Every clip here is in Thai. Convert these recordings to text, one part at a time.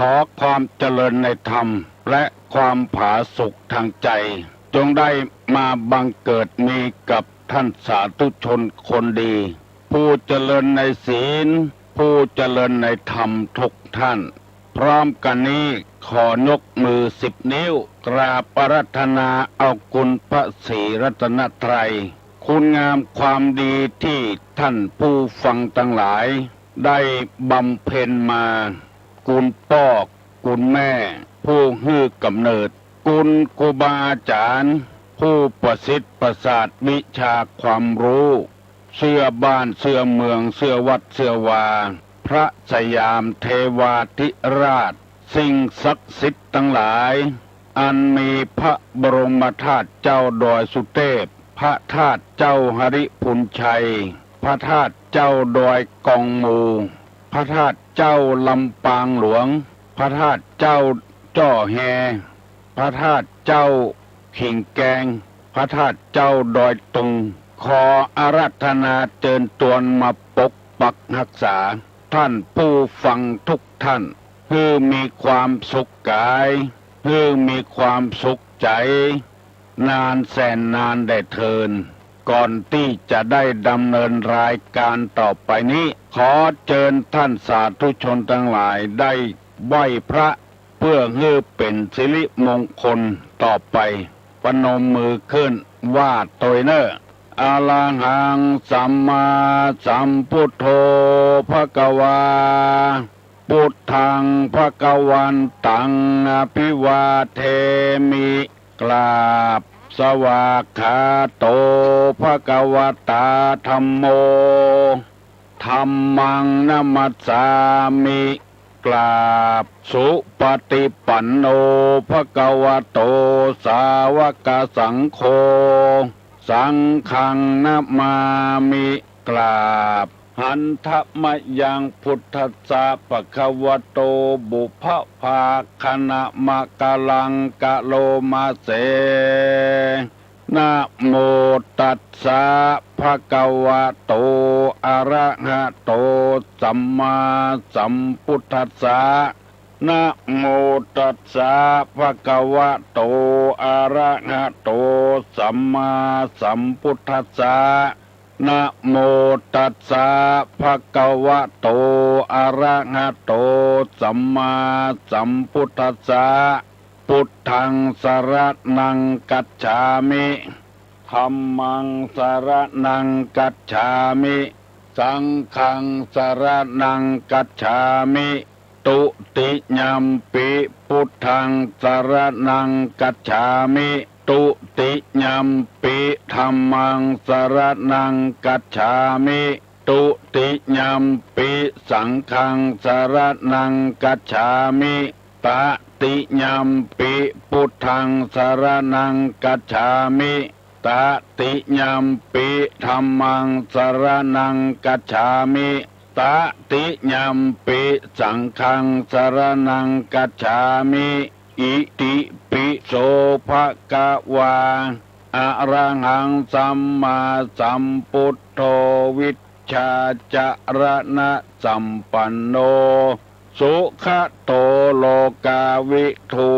ขอความเจริญในธรรมและความผาสุกทางใจจงได้มาบังเกิดมีกับท่านสาธุชนคนดีผู้เจริญในศีลผู้เจริญในธรรมทุกท่านพร้อมกันนี้ขอยกมือ10 นิ้วกราบอาราธนาเอาคุณพระศรีรัตนตรัยคุณงามความดีที่ท่านผู้ฟังทั้งหลายได้บำเพ็ญมาคุณพ่อคุณแม่ผู้ให้กำเนิดคุณครูบาอาจารย์ผู้ประสิทธิ์ประสาทวิชาความรู้เสื้อบ้านเสื้อเมืองเสื้อวัดเสื้อวาพระสยามเทวาธิราชสิ่งศักดิ์สิทธิ์ทั้งหลายอันมีพระบรมธาตุเจ้าดอยสุเทพพระธาตุเจ้าหริพุนชัยพระธาตุเจ้าดอยกองมูพระธาตุเจ้าลำปางหลวงพระธาตุเจ้าจ้อแฮพระธาตุเจ้าขิงแกงพระธาตุเจ้าดอยตุงขออาราธนาเจิญตวนมาปกปักรักษาท่านผู้ฟังทุกท่านให้มีความสุขกายให้มีความสุขใจนานแสนนานได้เทินก่อนที่จะได้ดำเนินรายการต่อไปนี้ขอเชิญท่านสาธุชนทั้งหลายได้ไหว้พระเพื่อให้เป็นสิริมงคลต่อไปปนมมือขึ้นว่าโตยเนออะระหังสัมมาสัมพุทโธภควาพุทธังภควันตังอภิวาเทมิกราบสวากขาโตภควตาธัมโมธัมมังนัมมัสสามิกราบสุปฏิปันโนภควโตสาวกสังโฆสังฆังนะมามิกราบหันทะมะยังพุทธัสสะภควโตบุพภาคณะมะกะลังกะโลมาเสนะโมตัสสะภะคะวะโตอะระหะโตสัมมาสัมพุทธัสสะนะโมตัสสะภะคะวะโตอะระหะโตสัมมาสัมพุทธัสสะนะโมตัสสะภะคะวะโตอะระหะโตสัมมาสัมพุทธัสสะพุทธังสรณังกัจฉามิธัมมังสรณังกัจฉามิสังฆังสรณังกัจฉามิตุติยัมปิพุทธังสรณังกัจฉามิตุติยัมปิธัมมังสรณังกัจฉามิตุติยัมปิสังฆังสรณังกัจฉามิตติยัมปิพุทธังสรณังกัจฉามิตติยัมปิธัมมังสรณังกัจฉามิตติยัมปิสังฆังสรณังกัจฉามิอิติปิโสภะคะวาอะระหังสัมมาสัมพุทโธวิชชาจารณะสัมปันโนสุขโตโลกาวิทู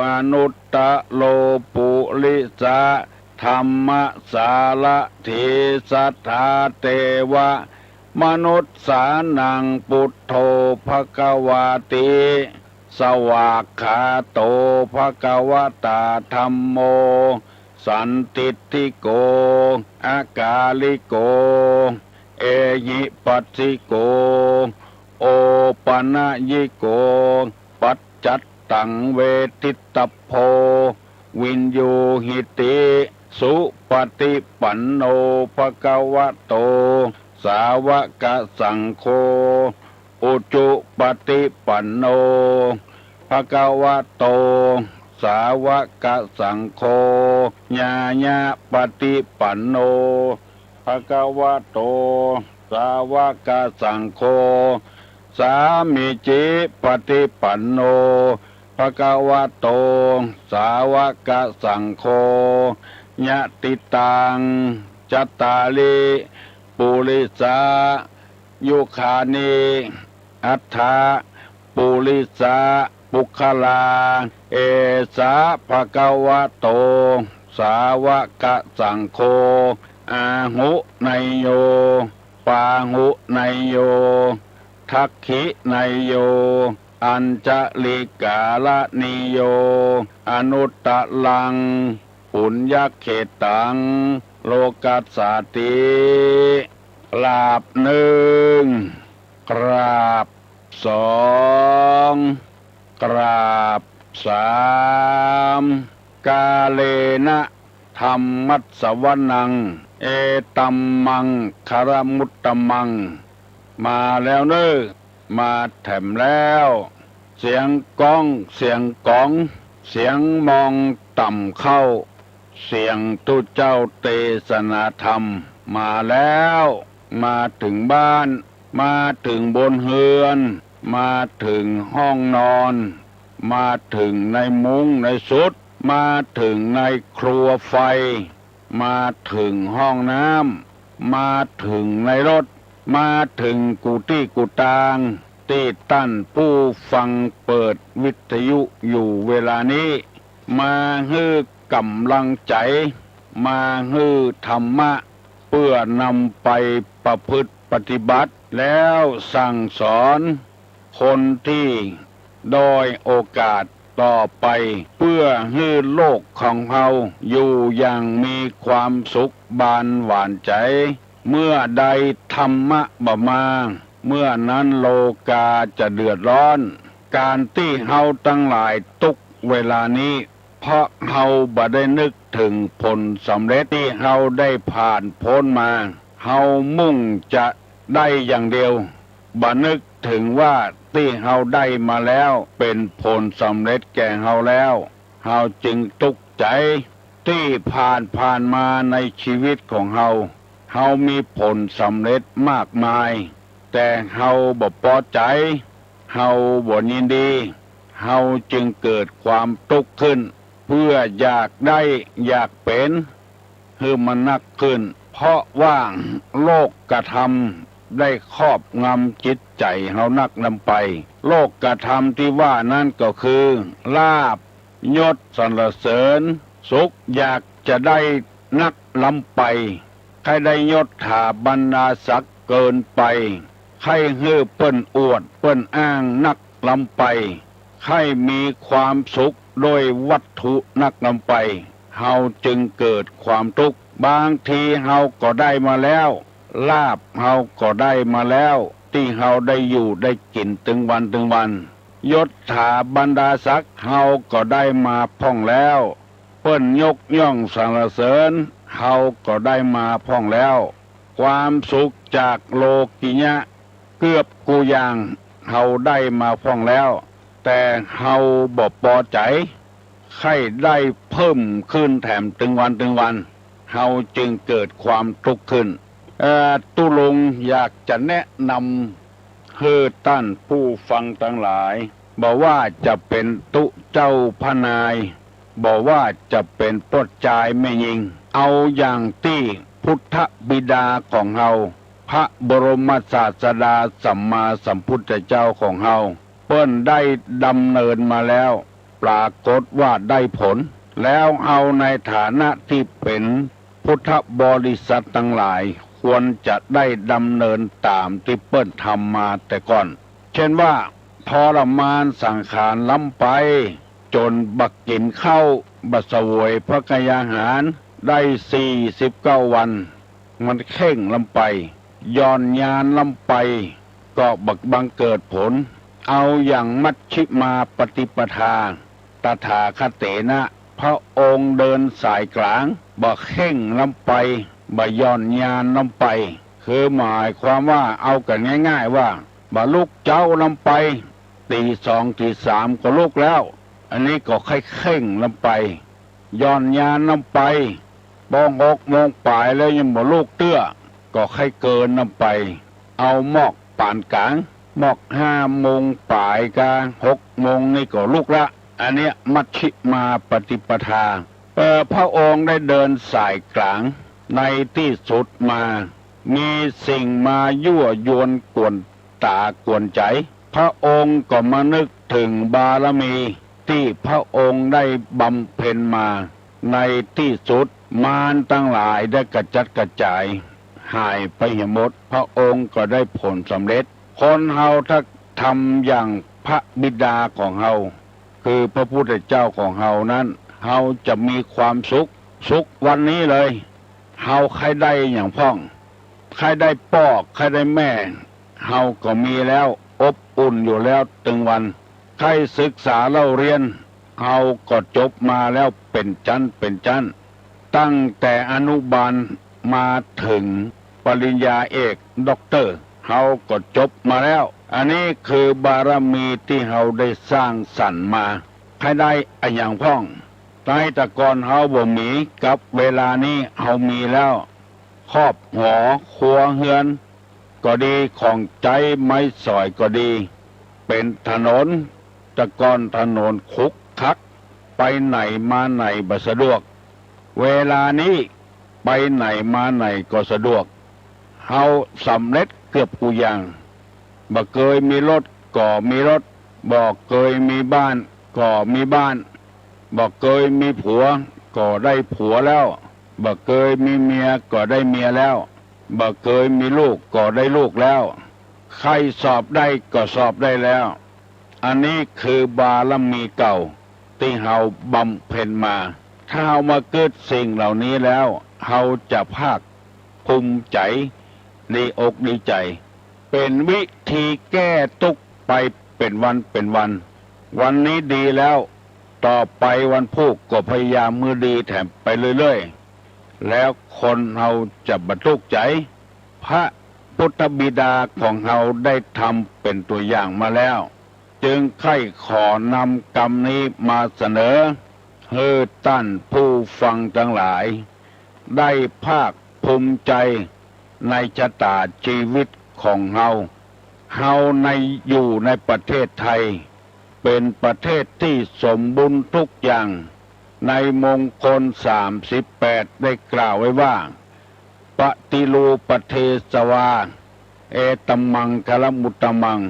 อนุตตะโลปุริสะธรรมสารถิสัทธาเทวะมนุษย์สานังพุทโธภควาติสวากขาโตภควตาธัมโมสันติติโกอากาลิโกเอหิปัสสิโกโอปนะยิโกปัจจัตตังเวทิตโพวินโยหิติสุปฏิปันโนภควโตสาวกสังโฆอุจุปฏิปันโนภควโตสาวกสังโฆญาญาปฏิปันโนภควโตสาวกสังโฆสามิจิปฏิปันโนภควโตสาวกสังโฆญาติตังจัตตาลิปุริสายุคานิอัฏฐาป ปุริสาปุคลาเอสาภะคะวะโตสาวกสังโฆอาหุไนโยปาหุไนโยทักขิไนโยอัญจลิกาลนิโยอนุตตะลังปุญญเขตังโลกัสสติกราบหนึ่งกราบสองกราบสามกาเลนะธรรมัสสวนังเอตัมมังคารมุตตมังมาแล้วเน้อมาแถมแล้วเสียงก้องเสียงกองเสียงมองต่ำเข้าเสียงตุเจ้าเทศนาธรรมมาแล้วมาถึงบ้านมาถึงบนเฮือนมาถึงห้องนอนมาถึงในมุ้งในสุดมาถึงในครัวไฟมาถึงห้องน้ำมาถึงในรถมาถึงกุฏิกุฏางที่ตั้นผู้ฟังเปิดวิทยุอยู่เวลานี้มาฮื้อกำลังใจมาฮื้อธรรมะเพื่อนำไปประพฤติปฏิบัติแล้วสั่งสอนคนที่ด้อยโอกาสต่อไปเพื่อให้โลกของเราอยู่อย่างมีความสุขบานหวานใจเมื่อใดธรรมะบ่มาเมื่อนั้นโลกาจะเดือดร้อนการที่เฮาทั้งหลายทุกเวลานี้เพราะเฮาบ่ได้นึกถึงผลสำเร็จที่เฮาได้ผ่านพ้นมาเฮามุ่งจะได้อย่างเดียวบ่นึกถึงว่าที่เฮาได้มาแล้วเป็นผลสำเร็จแก่เฮาแล้วเฮาจึงทุกข์ใจที่ผ่านมาในชีวิตของเฮามีผลสำเร็จมากมายแต่เฮาบ่พอใจเฮาบ่ยินดีเฮาจึงเกิดความทุกข์ขึ้นเพื่ออยากได้อยากเป็นคือมันนักขึ้นเพราะว่าโลกกระทำได้ครอบงำจิตใจเฮานักนำไปโลกกระทำที่ว่านั่นก็คือลาภยศสรรเสริญสุขอยากจะได้นักลำไปใครได้ยศถาบรรดาศักดิ์เกินไปใครเฮือเปิ้นอวดเปิ้นอ้างนักลำไปใครมีความสุขโดยวัตถุนักลำไปเฮาจึงเกิดความทุกข์บางทีเฮาก็ได้มาแล้วลาภเฮาก็ได้มาแล้วที่เฮาได้อยู่ได้กินถึงวันยศถาบรรดาศักดิ์เฮาก็ได้มาพ่องแล้วเปิ้นยกย่องสรรเสริญเฮาก็ได้มาพ่องแล้วความสุขจากโลกิยะเกือบกูอย่างเฮาได้มาพ่องแล้วแต่เฮาบ่พอใจใครได้เพิ่มขึ้นแถมถึงวันเฮาจึงเกิดความทุกข์ขึ้นตุลงอยากจะแนะนำให้ท่านผู้ฟังทั้งหลายบอกว่าจะเป็นตุเจ้าพนายบอกว่าจะเป็นปดจายแม่ยิงเอาอย่างที่พุทธบิดาของเฮาพระบรมศาสดาสัมมาสัมพุทธเจ้าของเฮาเปิ้นได้ดำเนินมาแล้วปรากฏว่าได้ผลแล้วเอาในฐานะที่เป็นพุทธบริษัททั้งหลายควรจะได้ดำเนินตามที่เปิ้นทำมาแต่ก่อนเช่นว่าทรมานสังขารล้ำไปจนบักกินข้าวบัสวยพระกยาหารได้49 วันมันเข่งล้ำไปย้อนยานล้ำไปก็บังเกิดผลเอาอย่างมัชฌิมาปฏิปทาตถาคเตนะพระองค์เดินสายกลางบ่เข่งล้ำไปบ่ย้อนยานล้ำไปคือหมายความว่าเอากันง่ายๆว่าบ่ลุกเจ้าล้ำไปตี2ตี3ก็ลุกแล้วอันนี้ก็ค่อยเข่งล้ำไปย้อนยานล้ำไปบ้อง6 โมงป่ายแล้วยังบ่ลุกเตื้อก็ค่อยเกินล้ำไปเอาหมอกปานกลางหมอก5 โมงป่ายกะ6 โมงนี่ก็ลุกละอันเนี้ยมัชฌิมาปฏิปทาพระองค์ได้เดินสายกลางในที่สุดมามีสิ่งมายั่วยวนกวนตากวนใจ พระองค์ก็มานึกถึงบารมีที่พระองค์ได้บำเพ็ญมาในที่สุดมารทั้งหลายได้กระจัดกระจายหายไปหมดพระองค์ก็ได้ผลสำเร็จคนเฮาถ้าทำอย่างพระบิดาของเฮาคือพระพุทธเจ้าของเฮานั้นเฮาจะมีความสุขวันนี้เลยเฮาใครได้อย่างพ่องใครได้พ่อใครได้แม่เฮาก็มีแล้วอบอุ่นอยู่แล้วตึงวันใครศึกษาเล่าเรียนเฮาก็จบมาแล้วเป็นชั้นตั้งแต่อนุบาลมาถึงปริญญาเอกด็อกเตอร์เฮาก็จบมาแล้วอันนี้คือบารมีที่เฮาได้สร้างสรรค์มาใครได้อย่างพ่องในแต่ก่อนเฮาบ่มีกับเวลานี้เฮามีแล้วครอบหอครัวเฮือนก็ดีของใจไม้สอยก็ดีเป็นถนนแต่ก่อนถนนคุกคักไปไหนมาไหนบ่สะดวกเวลานี้ไปไหนมาไหนก็สะดวกเฮาสำเร็จเกือบทุกอย่างบ่เคยมีรถก็มีรถบ่เคยมีบ้านก็มีบ้านบ่เคยมีผัวก็ได้ผัวแล้วบ่เคยมีเมียก็ได้เมียแล้วบ่เคยมีลูกก็ได้ลูกแล้วใครสอบได้ก็สอบได้แล้วอันนี้คือบารมีเก่าที่เฮาบำเพ็ญมาถ้าเฮามาเกิดสิ่งเหล่านี้แล้วเฮาจะภาคภูมิใจดีอกดีใจเป็นวิธีแก้ทุกข์ไปเป็นวันวันนี้ดีแล้วต่อไปวันพุธก็พยายามมือดีแถมไปเรื่อยๆแล้วคนเฮาจะบรรลุใจพระพุทธบิดาของเฮาได้ทำเป็นตัวอย่างมาแล้วจึงใคร่ขอนำกรรมนี้มาเสนอให้ท่านผู้ฟังทั้งหลายได้ภาคภูมิใจในชะตาชีวิตของเฮาในอยู่ในประเทศไทยเป็นประเทศที่สมบูรณ์ทุกอย่างในมงคล38ได้กล่าวไว้ว่าปฏิรูปเทสวาเอตมังคลมุตตมัง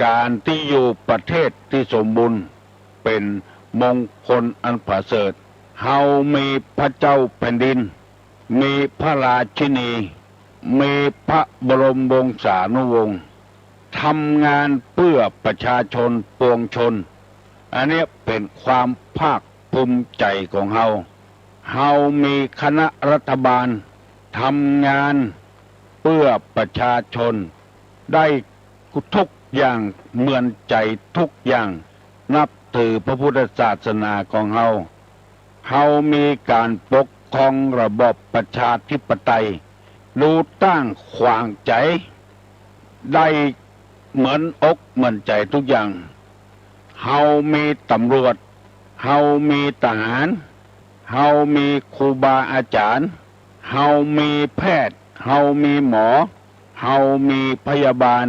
การที่อยู่ประเทศที่สมบูรณ์เป็นมงคลอันประเสริฐเฮามีพระเจ้าแผ่นดินมีพระราชินีมีพระบรมวงศานุวงศ์ทำงานเพื่อประชาชนปวงชนอันนี้เป็นความภาคภูมิใจของเฮามีคณะรัฐบาลทำงานเพื่อประชาชนได้ทุกอย่างเหมือนใจทุกอย่างนับถือพระพุทธศาสนาของเฮามีการปกครองระบบประชาธิปไตยรู้ตั้งขวางใจได้เหมือนอกเหมือนใจทุกอย่างเฮามีตำรวจเฮามีทหารเฮามีครูบาอาจารย์เฮามีแพทย์เฮามีหมอเฮามีพยาบาล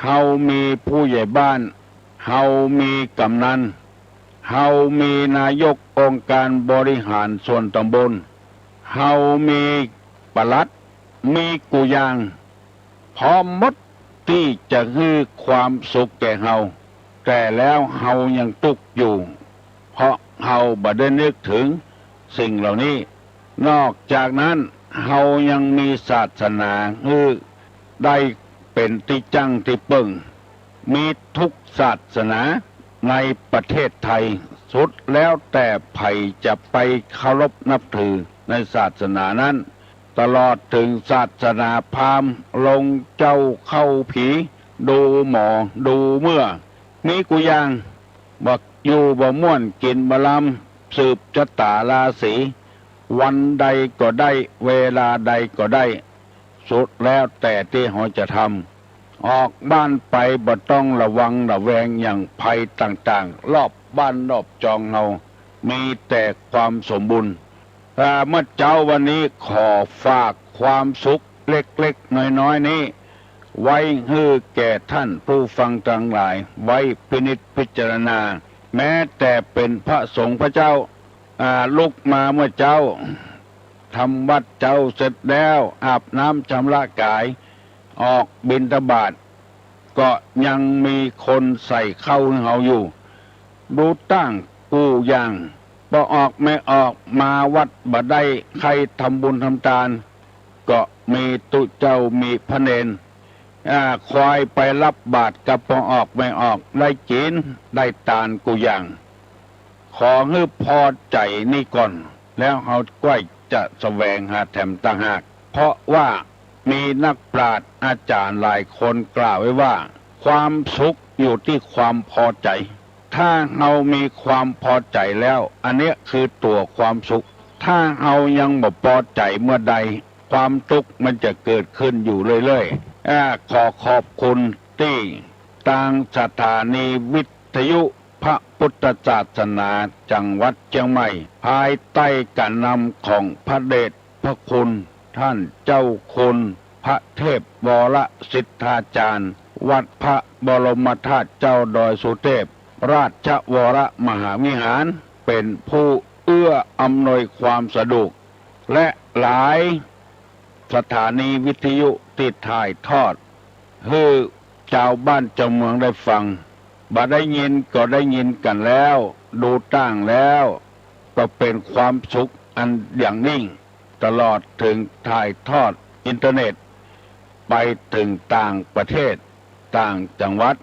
เฮามีผู้ใหญ่บ้านเฮามีกำนันเฮามีนายกองค์การบริหารส่วนตำบลเฮามีปลัดมีกุยางพร้อมหมดที่จะให้ความสุขแก่เฮาแต่แล้วเฮายังทุกข์อยู่เพราะเฮาบ่ได้นึกถึงสิ่งเหล่านี้นอกจากนั้นเฮายังมีศาสนาได้เป็นที่จังที่ปึ่งมีทุกศาสนาในประเทศไทยสุดแล้วแต่ไผจะไปเคารพนับถือในศาสนานั้นตลอดถึงศาสนาพราหมณ์ลงเจ้าเข้าผีดูหมอดูเมื่อมีกุยางบักอยู่บ่ม่วนกินบ่ลำสืบชะตาราศีวันใดก็ได้เวลาใดก็ได้สุดแล้วแต่ที่เขาจะทำออกบ้านไปบ่ต้องระวังระแวงอย่างภัยต่างๆรอบบ้านรอบจองเฮามีแต่ความสมบูรณ์เมื่อเจ้าวันนี้ขอฝากความสุขเล็กๆน้อยๆนี้ไว้ให้แก่ท่านผู้ฟังทั้งหลายไว้พินิจพิจารณาแม้แต่เป็นพระสงฆ์พระเจ้าลุกมาเมื่อเจ้าทำวัดเจ้าเสร็จแล้วอาบน้ำชำระกายออกบิณฑบาต ก็ยังมีคนใส่เข้าให้เฮาอยู่ดูตั้งกูอย่างพอออกไม่ออกมาวัดบ่ได้ใครทำบุญทำทานก็มีตุเจ้ามีพระเนนคอยไปรับบาตรกับพอออกไม่ออกได้กินได้ตานกูอย่างขอให้พอใจนี่ก่อนแล้วเฮาก้อยจะแสวงหาแถมต่างหากเพราะว่ามีนักปราชญ์อาจารย์หลายคนกล่าวไว้ว่าความสุขอยู่ที่ความพอใจถ้าเรามีความพอใจแล้วอันนี้คือตัวความสุขถ้าเรายังบ่พอใจเมื่อใดความทุกข์มันจะเกิดขึ้นอยู่เรื่อยๆขอขอบคุณที่ทางสถานีวิทยุพระพุทธศาสนาจังหวัดเชียงใหม่ภายใต้การนำของพระเดชพระคุณท่านเจ้าคุณพระเทพวรสิทธาจารย์วัดพระบรมธาตุเจ้าดอยสุเทพราชวรมหาวิหารเป็นผู้เอื้ออำนวยความสะดวกและหลายสถานีวิทยุที่ถ่ายทอดให้ชาวบ้านชาวเมืองได้ฟังบ่ได้ยินก็ได้ยินกันแล้วดูตั้งแล้วก็เป็นความสุขอันอย่างยิ่งตลอดถึงถ่ายทอดอินเทอร์เน็ตไปถึงต่างประเทศต่างจังหวัด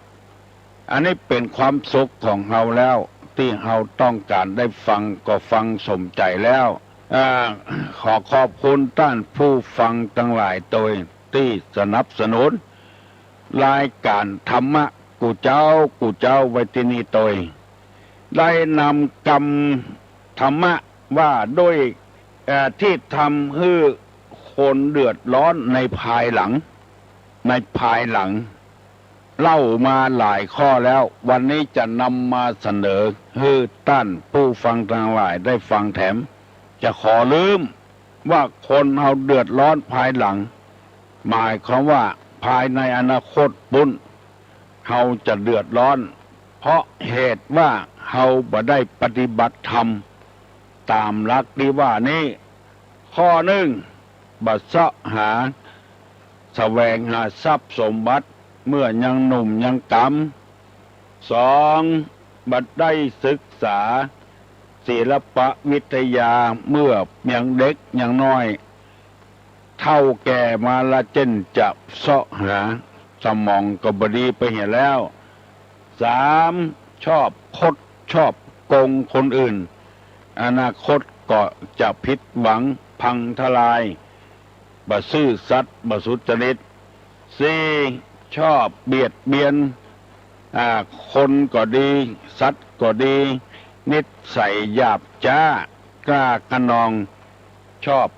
อันนี้เป็นความสุขของเราแล้วที่เราต้องการได้ฟังก็ฟังสมใจแล้วขอขอบคุณท่านผู้ฟังทั้งหลายโดยที่สนับสนุนรายการธรรมะกูเจ้าไว้ที่นี่โดยได้นำกรรมธรรมะว่าด้วยที่ทำให้คนเดือดร้อนในภายหลังเล่ามาหลายข้อแล้ววันนี้จะนำมาเสนอให้ท่านผู้ฟังทั้งหลายได้ฟังแถมจะขอลืมว่าคนเราเดือดร้อนภายหลังหมายความว่าภายในอนาคตบุญเราจะเดือดร้อนเพราะเหตุว่าเราบ่ได้ปฏิบัติธรรมตามหลักที่ว่านี้ข้อหนึ่งบ่เสาะหาแสวงหาทรัพย์สมบัติเมื่อยังหนุ่มยังกำสองบัดได้ศึกษาศิลปวิทยาเมื่อยังเด็กยังน้อยเท่าแก่มาละเจนจะเสาะหาสมองก็บดีไปเห็นแล้วสามชอบโกงคนอื่นอนาคตก็จะผิดหวังพังทลายบ่ซื่อสัตย์บ่สุจริตสี่ชอบเบียดเบียนคนก็ดีสัตว์ก็ดีนิสัยหยาบช้ากล้ากระนองชอบ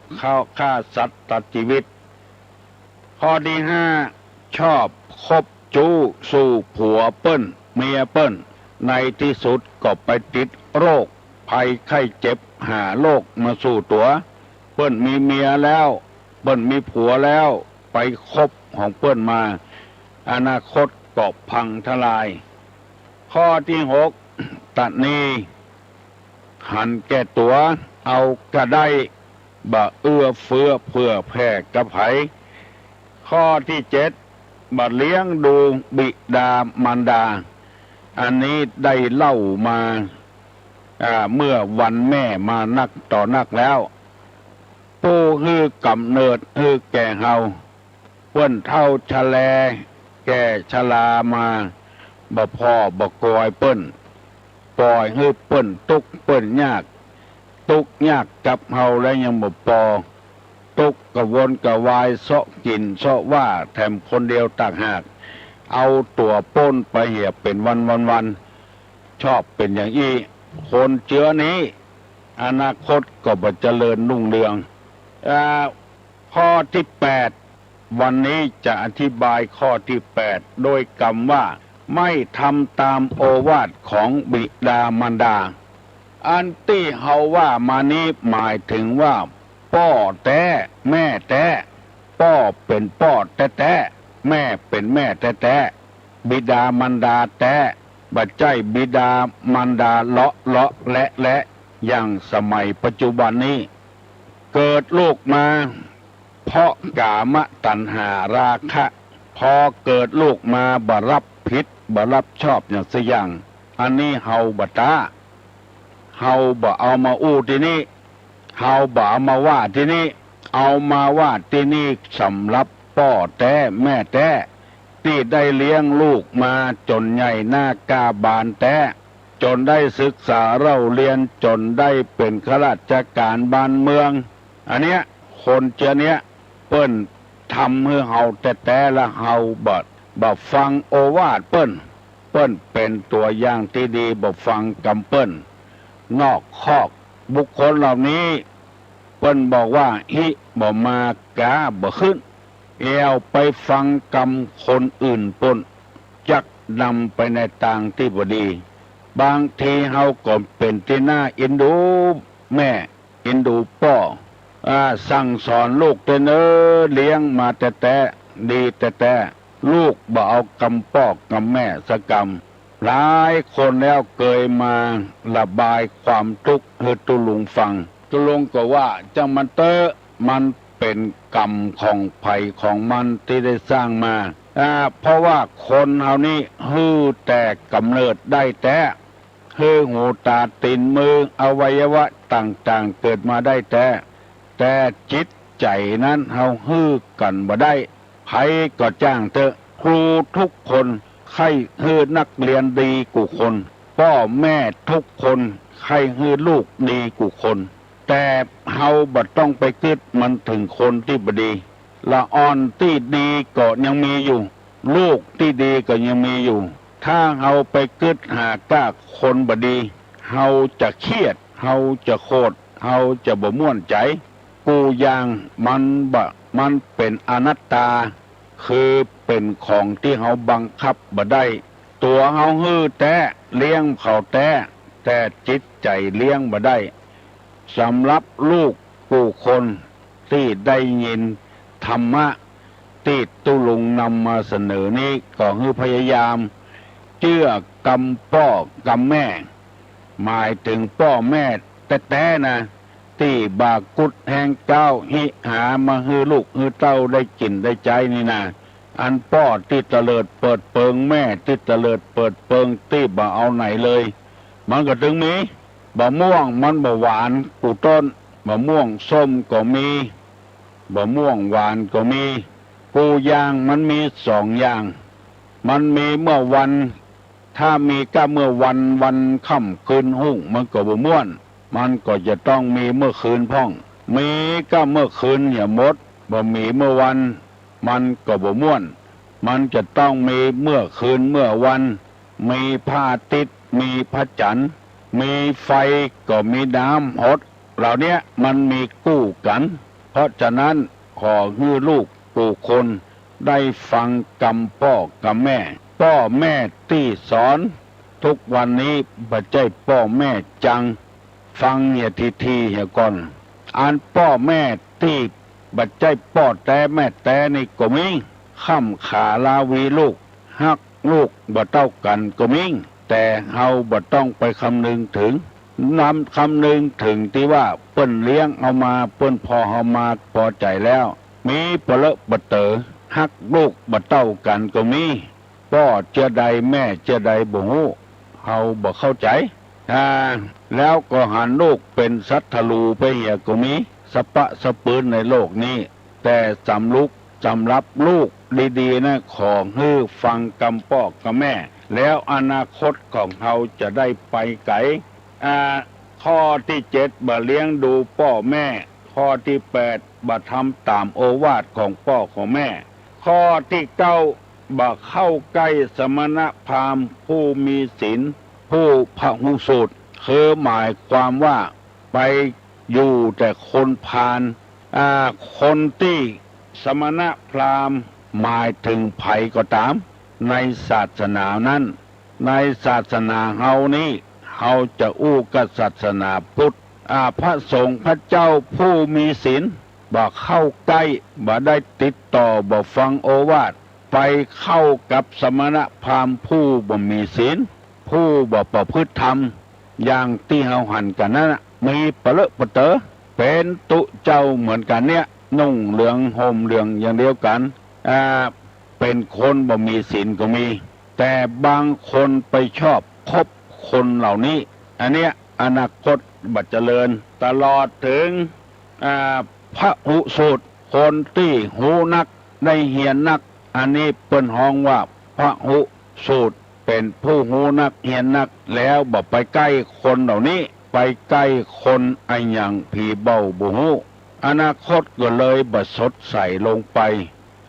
ฆ่าสัตว์ตัดชีวิตข้อที่ห้าชอบคบจู้สู่ผัวเปิ้นเมียเปิ้นในที่สุดก็ไปติดโรคภัยไข้เจ็บหาโรคมาสู่ตัวเปิ้นมีเมียแล้วเปิ้นมีผัวแล้วไปคบของเปิ้นมาอนาคตก็พังทลายข้อที่หกตัดนี้หันแก่ตัวเอากระได้บ่เอื้อเฟื้อเพื่อแผ่กระไผข้อที่เจ็ดบ่เลี้ยงดูบิดามารดาอันนี้ได้เล่ามาเมื่อวันแม่มานักต่อนักแล้วผู้ฮือกำเนิดฮือแก่เฮาเปิ้นเท่าชะแลแก่ชรามาบ่พ่อบ่กอยเปิ้นปล่อยให้เปิ้นทุกข์เปิ้นยากกับเฮาแล้วยังบ่พอทุกข์กระวนกระวายเสาะกินเสาะว่าแถมคนเดียวต่างหากเอาตัวป้นไปเหี่ยเป็นวันชอบเป็นอย่างอี้คนเชื้อนี้อนาคตก็บ่เจริญรุ่งเรืองข้อที่แปดวันนี้จะอธิบายข้อที่แปดโดยคำว่าไม่ทำตามโอวาทของบิดามารดาอันที่เฮาว่ามานี้หมายถึงว่าพ่อแท้แม่แท้พ่อเป็นพ่อแท้แม่เป็นแม่แท้บิดามารดาแท้บัดใจบิดามารดาเลาะและอย่างสมัยปัจจุบันนี้เกิดลูกมาเพราะกามตัณหาราคะ พอเกิดลูกมาบ่รับผิดบ่รับชอบอย่างสักอย่างอันนี้เฮาบ่ตาเฮาบ่เอามาอู้ที่นี่เฮาบ่เอามาว่าที่นี่เอามาว่าที่นี่สำหรับพ่อแต่แม่แต่ที่ได้เลี้ยงลูกมาจนใหญ่หน้ากาบานแต่จนได้ศึกษาเราเรียนจนได้เป็นข้าราชการบ้านเมืองอันเนี้ยคนเจอเนี้ยเปิ้นทำให้เฮาแต่ละเฮาบ่ฟังโอวาทเปิ้นเป็นตัวอย่างที่ดีบ่ฟังกำเปิ้นนอกคอกบุคคลเหล่านี้เปิ้นบอกว่าฮิบ่มากาบ่ขึ้นเอวไปฟังกำคนอื่นปนจักนำไปในทางที่บ่ดีบางทีเฮาก็เป็นที่น่าเอ็นดูแม่เอ็นดูพ่อสั่งสอนลูกแต่เน้อเลี้ยงมาแต่ดีแต่ลูกบ่เอากำพ่อกำแม่สกรรมหลายคนแล้วเคยมาระบายความทุกข์ให้ตุลุงฟังตุลุงก็ว่าจังมันเตอมันเป็นกรรมของภัยของมันที่ได้สร้างมาเพราะว่าคนเฮานี้ฮื้อแต่กำเนิดได้แต่ฮื้อหูตาตีนมืออวัยวะต่างๆเกิดมาได้แต่จิตใจนั้นเฮาฮื้อกันบ่ได้ไผก็จ้างเถอะครูทุกคนใครฮื้อนักเรียนดีกูคนพ่อแม่ทุกคนใครฮื้อลูกดีกูคนแต่เฮาบ่ต้องไปคิดมันถึงคนที่บ่ดีละอ่อนที่ดีก็ยังมีอยู่ลูกที่ดีก็ยังมีอยู่ถ้าเฮาไปคิดหากล้าคนบ่ดีเฮาจะเครียดเฮาจะโคตรเฮาจะบ่ม่วนใจกูอย่างมันเป็นอนัตตาคือเป็นของที่เฮาบังคับบ่ได้ตัวเฮาฮื้อแต่เลี้ยงเขาแต่จิตใจเลี้ยงบ่ได้สำหรับลูกผู้คนที่ได้ยินธรรมะที่ตุลุงนำมาเสนอนี้ก็คือพยายามเชื่อกำพ่อกำแม่หมายถึงพ่อแม่แต่นะที่บากุดแห่งเจ้าหิหามาฮือลูกฮือเต้าได้กินได้ใจนี่นะอันพ่อที่เตลิดเปิดเปิงแม่ที่เตลิดเปิดเปิงที่บ่เอาไหนเลยมันก็ถึงมีบะม่วงมันบ่หวานกูต้นบะม่วงส้มก็มีบะม่วงหวานก็มีกูย่างมันมีสองอย่างมันมีเมื่อวันถ้ามีก็เมื่อวันค่ำคืนหุ่งมันก็บ่ม่วนมันก็จะต้องมีเมื่อคืนพ่องมีก็เมื่อคืนอย่าหมดบ่มีเมื่อวันมันก็บ่ม่วนมันจะต้องมีเมื่อคืนเมื่อวันมีผ้าติดมีพระจันทร์มีไฟก็มีน้ำหดเหล่านี้มันมีกู้กันเพราะฉะนั้นขอให้ลูกผู้คนได้ฟังกำพ่อกำแม่ที่สอนทุกวันนี้บ่ใช่พ่อแม่จังฟังเนี่ยทีเหี่ยก่อนอันพ่อแม่ที่บ่ใช่พ่อแต่แม่แต่นี่ก็มีค่ำขาลาวีลูกฮักลูกบ่เท่ากันก็มีแต่เฮาบ่ต้องไปคำนึงถึงคำนึงถึงที่ว่าเปิ้นเลี้ยงเอามาเปิ้นพอเฮามาพอใจแล้วมีเปลอะบ่เตอฮักลูกบ่เท่ากันก็มีพ่อเจอใดแม่เจอใดบ่ฮู้เฮาบ่เข้าใจแล้วก็หันลูกเป็นสัตว์ทะลูไปเหี่ยก็มีสะปะสะปืนในโลกนี้แต่สำรับลูกดีๆนะขอให้ฟังกำพ่อกำแม่แล้วอนาคตของเขาจะได้ไปไกลข้อที่7บ่เลี้ยงดูพ่อแม่ข้อที่8บ่ทำตามโอวาทของพ่อของแม่ข้อที่9บ่เข้าใกล้สมณพราหมณ์ผู้มีศีลผู้พหุสูตรคือหมายความว่าไปอยู่แต่คนพาลคนที่สมณพราหมณ์หมายถึงไผก็ตามในศาสนานั้นในศาสนาเฮานี้เฮาจะอู้กับศาสนาพุทธพระสงฆ์พระเจ้าผู้มีศีลบ่เข้าใกล้บ่ได้ติดต่อบ่ฟังโอวาทไปเข้ากับสมณพราหมณ์ผู้บ่มีศีลผู้บ่ประพฤติธรรมอย่างที่เฮาหันกันนั้นมีเปรอะปะเตอเป็นตุเจ้าเหมือนกันเนี่ยนุ่งเหลืองห่มเหลืองอย่างเดียวกัน เป็นคนบ่มีศีลก็มีแต่บางคนไปชอบคบคนเหล่านี้อันเนี้ยอนาคตบัดเจริญตลอดถึงพระหุสูตรคนที่หูนักได้เหียนนักอันนี้เปิ้นฮ้องว่าพระหุสูตรเป็นผู้หูนักเหียนนักแล้วบ่ไปใกล้คนเหล่านี้ไปใกล้คนอันอย่างผีเบาบ่ฮู้อนาคตก็เลยบ่สดใสลงไป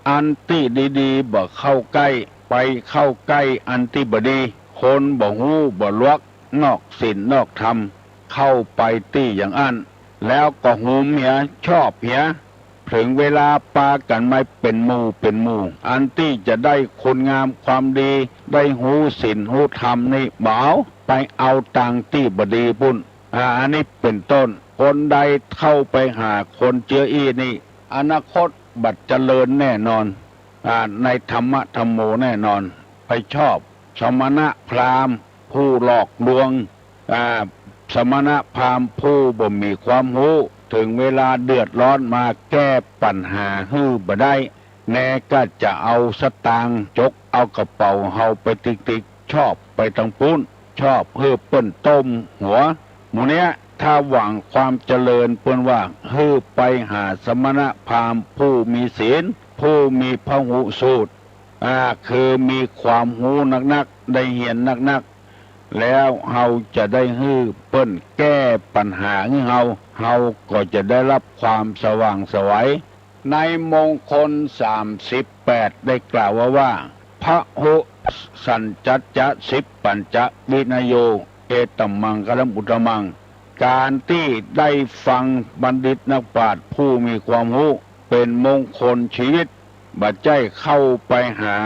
อันที่ดีๆบ่เข้าใกล้ไปเข้าใกล้อันที่บ่ดีคนบ่ฮู้บ่ลวกนอกศีลนอกธรรมเข้าไปตี้อย่างอันแล้วก็หูเมียชอบเมียถึงเวลาปากันไม่เป็นหมู่อันที่จะได้คุณงามความดีได้หูศีลหูธรรมนี่บ่เอาไปเอาตังที่บ่ดีปุ่นอันนี้เป็นต้นคนใดเข้าไปหาคนเจืออีนี่อนาคตบัดเจริญแน่นอนในธรรมะธรรมโมแน่นอนไปชอบสมณะพราหมณ์ผู้หลอกลวงสมณะพราหมณ์ผู้บ่มีความรู้ถึงเวลาเดือดร้อนมาแก้ปัญหาฮื้อบ่ได้แน่ก็จะเอาสตางค์จกเอากระเป๋าเฮาไปติ๊กชอบไปทั้งปุ้นชอบฮื้อเปิ้นต้มหัวหมู่เนี้ยถ้าหวังความเจริญเปิ้นว่าฮื้อไปหาสมณะพราหมณ์ผู้มีศีลผู้มีพหุสูตรคือมีความรู้นักๆได้เหียนนักๆแล้วเฮาจะได้ฮื้อเปิ้นแก้ปัญหาให้เฮาก็จะได้รับความสว่างไสวในมงคล38ได้กล่าวว่าพหุสัญจัจจะ10ปัญจวินโยเอตัมมังคลัมอุตตมังการที่ได้ฟังบัณฑิตนักปราชญ์ผู้มีความรู้เป็นมงคลชีวิตบัดใจเข้าไปหา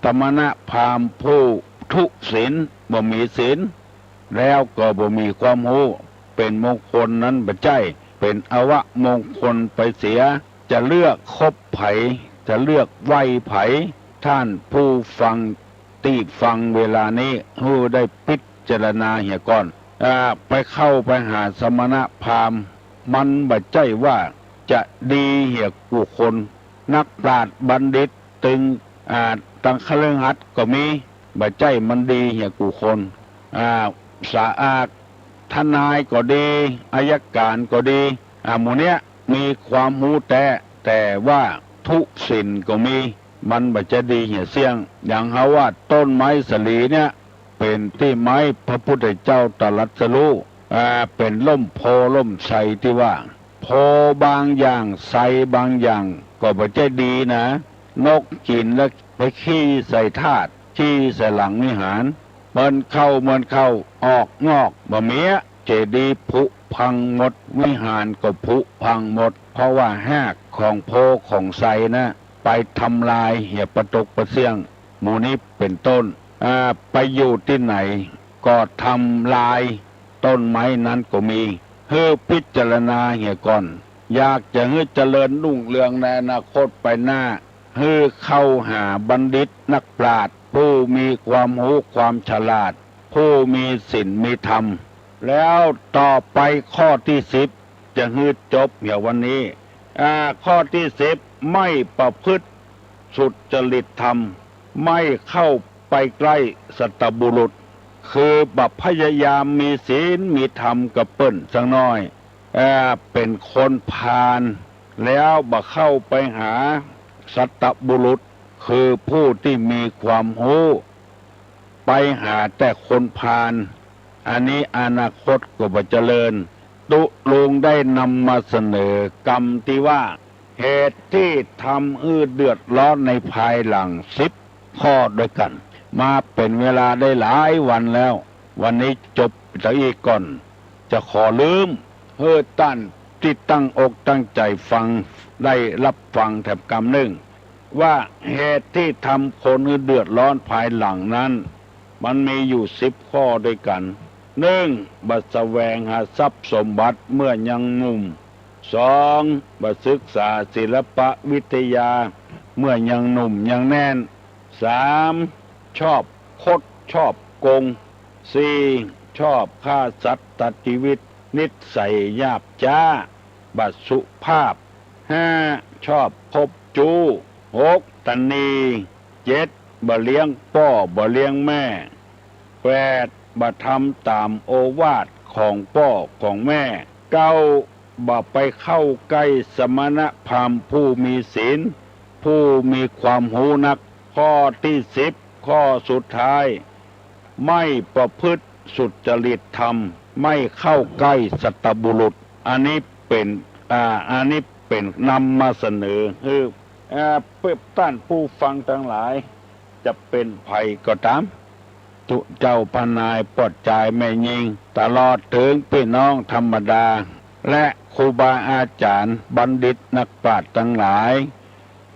สมณะพราหมณ์ผู้ทุศีลบ่มีศีลแล้วก็บ่มีความรู้เป็นมงคลนั้นบัดใจเป็นอวมงคลไปเสียจะเลือกคบไผจะเลือกไว้ไผท่านผู้ฟังตีฟังเวลานี้ฮู้ได้พิจารณาเหียก่อนไปเข้าไปหาสมณะพราหมณ์มันบัดใจว่าจะดีเหียกูคนนักปราชญ์บัณฑิตตึงตังคฤหัสถ์ก็มีบัดใจมันดีเหียกูคนสะอาดทนายก็ดีอัยการก็ดีหมู่เนี้ยมีความรู้แต่ว่าทุศีลก็มีมันบัดจะดีเหียเสียงอย่างเฮาว่าต้นไม้สลีเนี่ยเป็นที่ไม้พระพุทธเจ้าตรัสรู้เป็นล่มโพล่มไทรที่ว่าโพบางอย่างไทรบางอย่างก็บ่ใจดีนะนกกินแล้วไปขี้ใส่ธาตุขี้ใส่หลังวิหารมันเข้าออกงอกบ่เมียเจดีย์ผุพังหมดวิหารก็ผุพังหมดเพราะว่าแหกของโพของไทรนะไปทำลายเหี่ยประตกประเสียงหมู่นี้เป็นต้นไปอยู่ที่ไหนก็ทำลายต้นไม้นั้นก็มีเพื่อพิจารณาเหี่ยก่อนอยากจะให้เจริญรุ่งเรืองในอนาคตไปหน้าให้เข้าหาบัณฑิตนักปราชญ์ผู้มีความรู้ความฉลาดผู้มีศีลมีธรรมแล้วต่อไปข้อที่10จะให้จบเหี่ยวันนี้ข้อที่10ไม่ประพฤติสุจริตธรรมไม่เข้าไปใกล้สัตบุรุษคือบัพพยายามมีศีลมีธรรมกับเปิ้นสักน้อยเป็นคนพาลแล้วบ่เข้าไปหาสัตบุรุษคือผู้ที่มีความรู้ไปหาแต่คนพาลอันนี้อนาคตก็บ่เจริญตุลุงได้นำมาเสนอกรรมที่ว่าเหตุที่ทำเดือดร้อนในภายหลัง10ข้อด้วยกันมาเป็นเวลาได้หลายวันแล้ววันนี้จบซะอีกก่อนจะขอลืมตั้นที่ตั้งอกตั้งใจฟังได้รับฟังแถบกรรมหนึ่งว่าเหตุที่ทำคนเดือดร้อนภายหลังนั้นมันมีอยู่10ข้อด้วยกัน1. บัดแสวงหาทรัพย์สมบัติเมื่อยังหนุ่ม 2. บัดศึกษาศิลปวิทยาเมื่อยังหนุ่มยังแน่น 3. ชอบคดชอบโกง 4. ชอบฆ่าสัตว์ตัดชีวิตนิสัยหยาบช้าบัดสุภาพ 5. ชอบคบจู 6. ตนี 7บ่เลี้ยงพ่อบ่เลี้ยงแม่8บ่ทำตามโอวาทของพ่อของแม่9บ่ไปเข้าใกล้สมณพราหมณ์ผู้มีศีลผู้มีความรู้นักข้อที่10ข้อสุดท้ายไม่ประพฤติสุจริตธรรมไม่เข้าใกล้สัตบุรุษอันนี้เป็นนำมาเสนอคือเพื่อต้านผู้ฟังทั้งหลายจะเป็นภัยก็ตามทุเจ้าพนายปลดใจแม่ยิงตลอดถึงพี่น้องธรรมดาและครูบาอาจารย์บัณฑิตนักปราชญ์ทั้งหลาย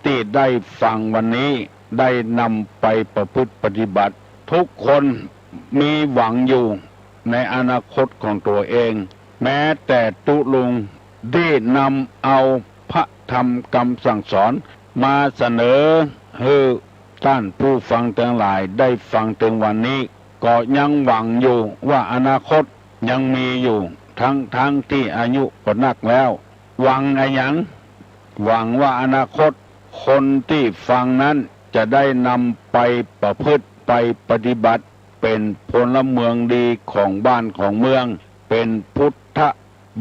ที่ได้ฟังวันนี้ได้นำไปประพฤติปฏิบัติทุกคนมีหวังอยู่ในอนาคตของตัวเองแม้แต่ตุลุงได้นำเอาพระธรรมคำสั่งสอนมาเสนอให้ท่านผู้ฟังทั้งหลายได้ฟังถึงวันนี้ก็ยังหวังอยู่ว่าอนาคตยังมีอยู่ทั้งที่อายุก็นักแล้วหวังอะไรอย่างหวังว่าอนาคตคนที่ฟังนั้นจะได้นำไปประพฤติไปปฏิบัติเป็นพลเมืองดีของบ้านของเมืองเป็นพุทธ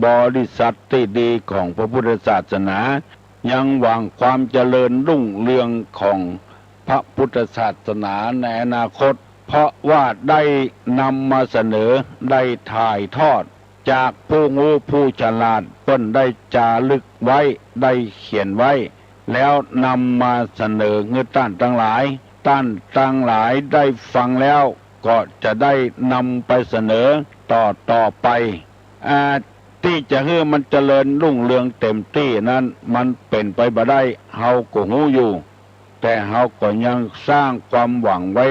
บริษัทที่ดีของพระพุทธศาสนายังหวังความเจริญรุ่งเรืองของพระพุทธศาสนาในอนาคตเพราะว่าได้นำมาเสนอได้ถ่ายทอดจากผู้งูผู้ฉลาดเปิ้นได้จารึกไว้ได้เขียนไว้แล้วนำมาเสนอเงื่อต้านทั้งหลายได้ฟังแล้วก็จะได้นำไปเสนอต่อไปที่จะให้มันเจริญรุ่งเรืองเต็มที่นั้นมันเป็นไปบ่ได้เฮาก็ฮู้อยู่แต่เฮาก็ยังสร้างความหวังไว้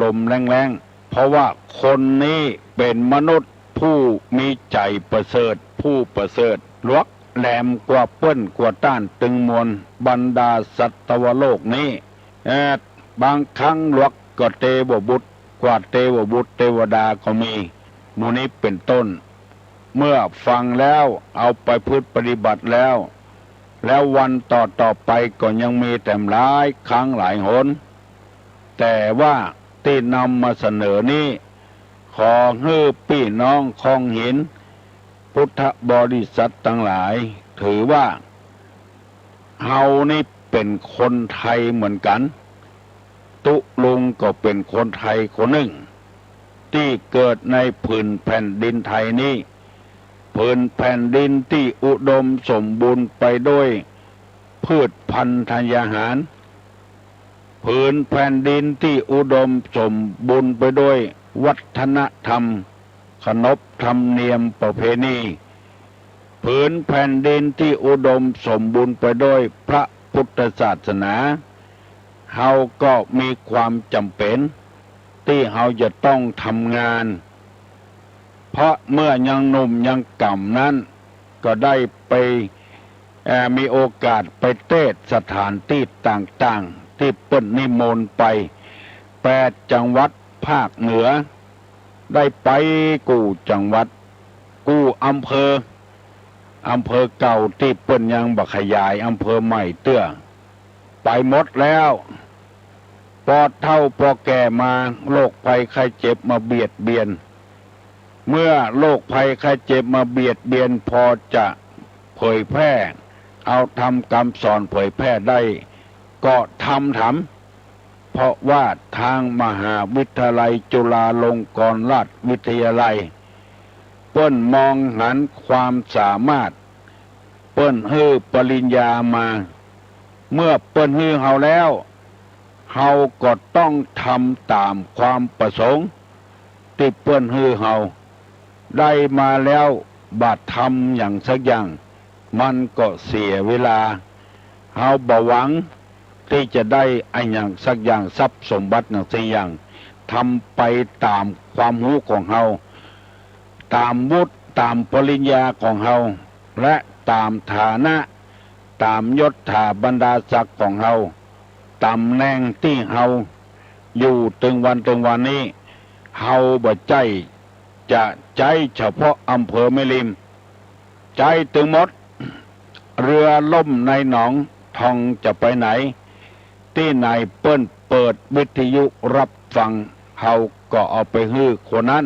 ลมๆแรงๆเพราะว่าคนนี้เป็นมนุษย์ผู้มีใจประเสริฐผู้ประเสริฐลวกแหลมกว่าเปิ้นกว่าต้านตึงมวลบรรดาสัตวโลกนี้บางครั้งลวกก็เทวบุตรกว่าเทวบุตรเทวดาก็มีหมู่นี้เป็นต้นเมื่อฟังแล้วเอาไปพึ่งปฏิบัติแล้ววันต่อไปก็ยังมีแต่หลายครั้งหลายหนแต่ว่าที่นำมาเสนอนี้ขอให้พี่น้องคงเห็นพุทธบริษัททั้งหลายถือว่าเฮานี่เป็นคนไทยเหมือนกันตุลุงก็เป็นคนไทยคนหนึ่งที่เกิดในผืนแผ่นดินไทยนี้ผืนแผ่นดินที่อุดมสมบูรณ์ไปด้วยพืชพันธุ์ธัญญาหารผืนแผ่นดินที่อุดมสมบูรณ์ไปด้วยวัฒนธรรมขนบธรรมเนียมประเพณีผืนแผ่นดินที่อุดมสมบูรณ์ไปด้วยพระพุทธศาสนาเฮาก็มีความจำเป็นที่เฮาจะต้องทำงานเพราะเมื่อยังหนุ่มยังก่ำนั้นก็ได้ไปมีโอกาสไปเทศสถานที่ต่างๆที่เปิ้นนิมนต์ไป8จังหวัดภาคเหนือได้ไปกู่จังหวัดกู่อำเภอเก่าที่เปิ้นยังบ่ขยายอำเภอใหม่เตื้อไปหมดแล้วพอเฒ่าพอแก่มาโรคภัยไข้เจ็บมาเบียดเบียนเมื่อโรคภัยไข้เจ็บมาเบียดเบียนพอจะเผยแพร่เอาทำคำสอนเผยแพร่ได้ก็ทำเพราะว่าทางมหาวิทยาลัยจุฬาลงกรณราชวิทยาลัยเปิ้นมองหันความสามารถเปิ้นฮื้อปริญญามาเมื่อเปิ้นฮื้อเฮาแล้วเฮาก็ต้องทำตามความประสงค์ที่เปิ้นฮื้อเฮาได้มาแล้วบาดทำอย่างสักอย่างมันก็เสียเวลาเฮาบ่หวังที่จะได้อันอย่างสักอย่างทรัพย์สมบัติอย่างสักอย่างทำไปตามความรู้ของเฮาตามวุฒิตามปริญญาของเฮาและตามฐานะตามยศถาบรรดาศักดิ์ของเฮาตำแหน่งที่เฮาอยู่ถึงวันนี้เฮาบ่ใจจะใจเฉพาะอำเภอแม่ริมใจถึงหมดเรือล่มในหนองทองจะไปไหนที่นายเปิ้นเปิ ปิดวิทยุรับฟังเฮาก็เอาไปฮื้อคนนั้น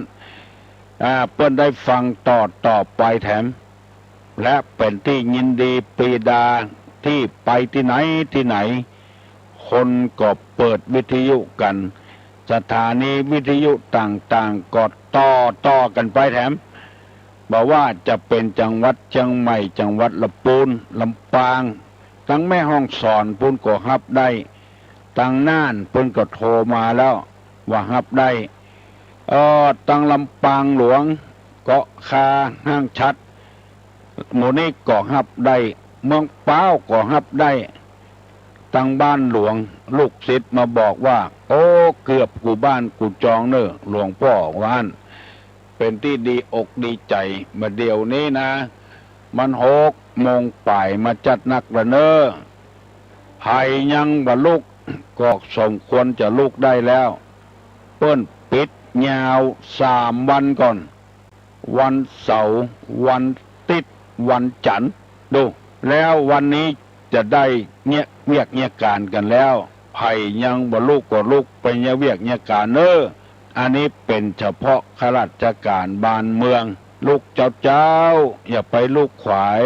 เปิ้นได้ฟังต่อไปแถมและเป็นที่ยินดีปีดาที่ไปที่ไหนคนก็เปิดวิทยุกันสถานีวิทยุต่างๆก็ต่อกันไปแถมบอกว่าจะเป็นจังหวัดเชียงใหม่จังหวัดลำพูนลำปางทั้งแม่ฮ่องสอนพูนก็รับได้ตั้งน่านเพิ่นก็โทรมาแล้วว่ารับได้ตั้งลำปางหลวงเกาะคาห้างชัดหมู่นี้ก็รับได้เมืองป้าวก็รับได้ตั้งบ้านหลวงลูกศิษย์มาบอกว่าโอ้เกือบกูบ้านกูจองเนอะหลวงพ่อว่านเป็นที่ดีอกดีใจมาเดี๋ยวนี้นะมัน6 โมงป่ายมาจัดนักละเนอไผ่ยังบ่ลุกก็สมควรจะลุกได้แล้วเปิ้นปิดยาว3 วันก่อนวันเสาร์วันติดวันจันทร์ดูแล้ววันนี้จะได้เนี่ยเวียกเนี่ยการกันแล้วไผ่ยังบ่ลุกก็ลุกไปเนี่ยเวียกเนี่ยการเนออันนี้เป็นเฉพาะข้าราชการบ้านเมืองลูกเจ้าอย่าไปลูกขวาย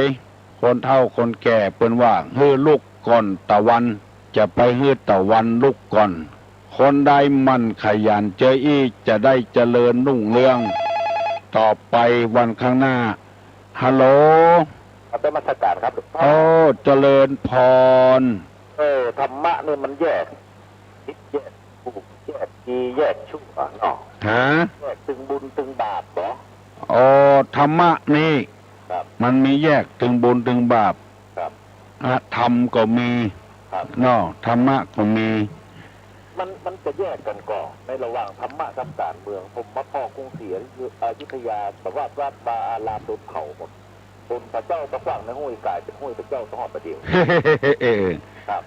คนเฒ่าคนแก่เปิ้นว่าฮื้อลูกก่อนตะวันจะไปฮื้อตะวันลูกก่อนคนใดมันขยันเจออีจะได้เจริญรุ่งเรืองต่อไปวันข้างหน้าฮัลโหลเป็นมาตรการครับโอ้เจริญพรธรรมะนี่มันแยกคิดแยกถูกแยกดีแยกชั่วเนาะแยกตึงบุญตึงบาปเหรอธรรมะนี่มันมีแยกตึงบุญตึงบาปธรรมก็มีเนาะธรรมะก็มีมันจะแยกกันก่อนในระหว่างธรรมะกับการเมืองผมมาพ่อกรุงศรีอยุธยาแบบว่าวัดบาอารามโดนเผาหมดคนพระเจ้าตะขวางในห้วยกายเป็นห้วยพระเจ้าตะหอดประเดี๋ยวครับ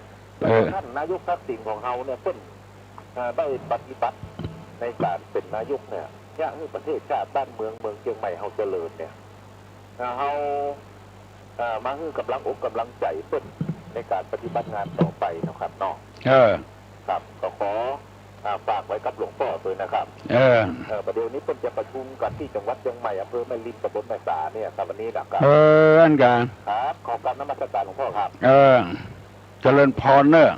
ท่านนายกทักษิณของเฮาเนี่ยเพิ่นได้ปฏิบัติในการเป็นนายกเนี่ยอย่างนี้ประเทศชาติบ้านเมืองเชียงใหม่เฮาเจริญเนี่ยเฮามาฮื้อกำลังอกกำลังใจเพิ่นในการปฏิบัติงานต่อไปนะครับเนาะครับก็ขอฝากไว้กับหลวงพ่อเลยนะครับประเดี๋ยวนี้เพิ่นจะประชุมกันที่จังหวัดเชียงใหม่อำเภอแม่ริมตำบลแม่สาเนี่ยครับวันนี้นะครับอันกันครับขอบคุณนมัสการหลวงพ่อครับเจริญพรเนอะ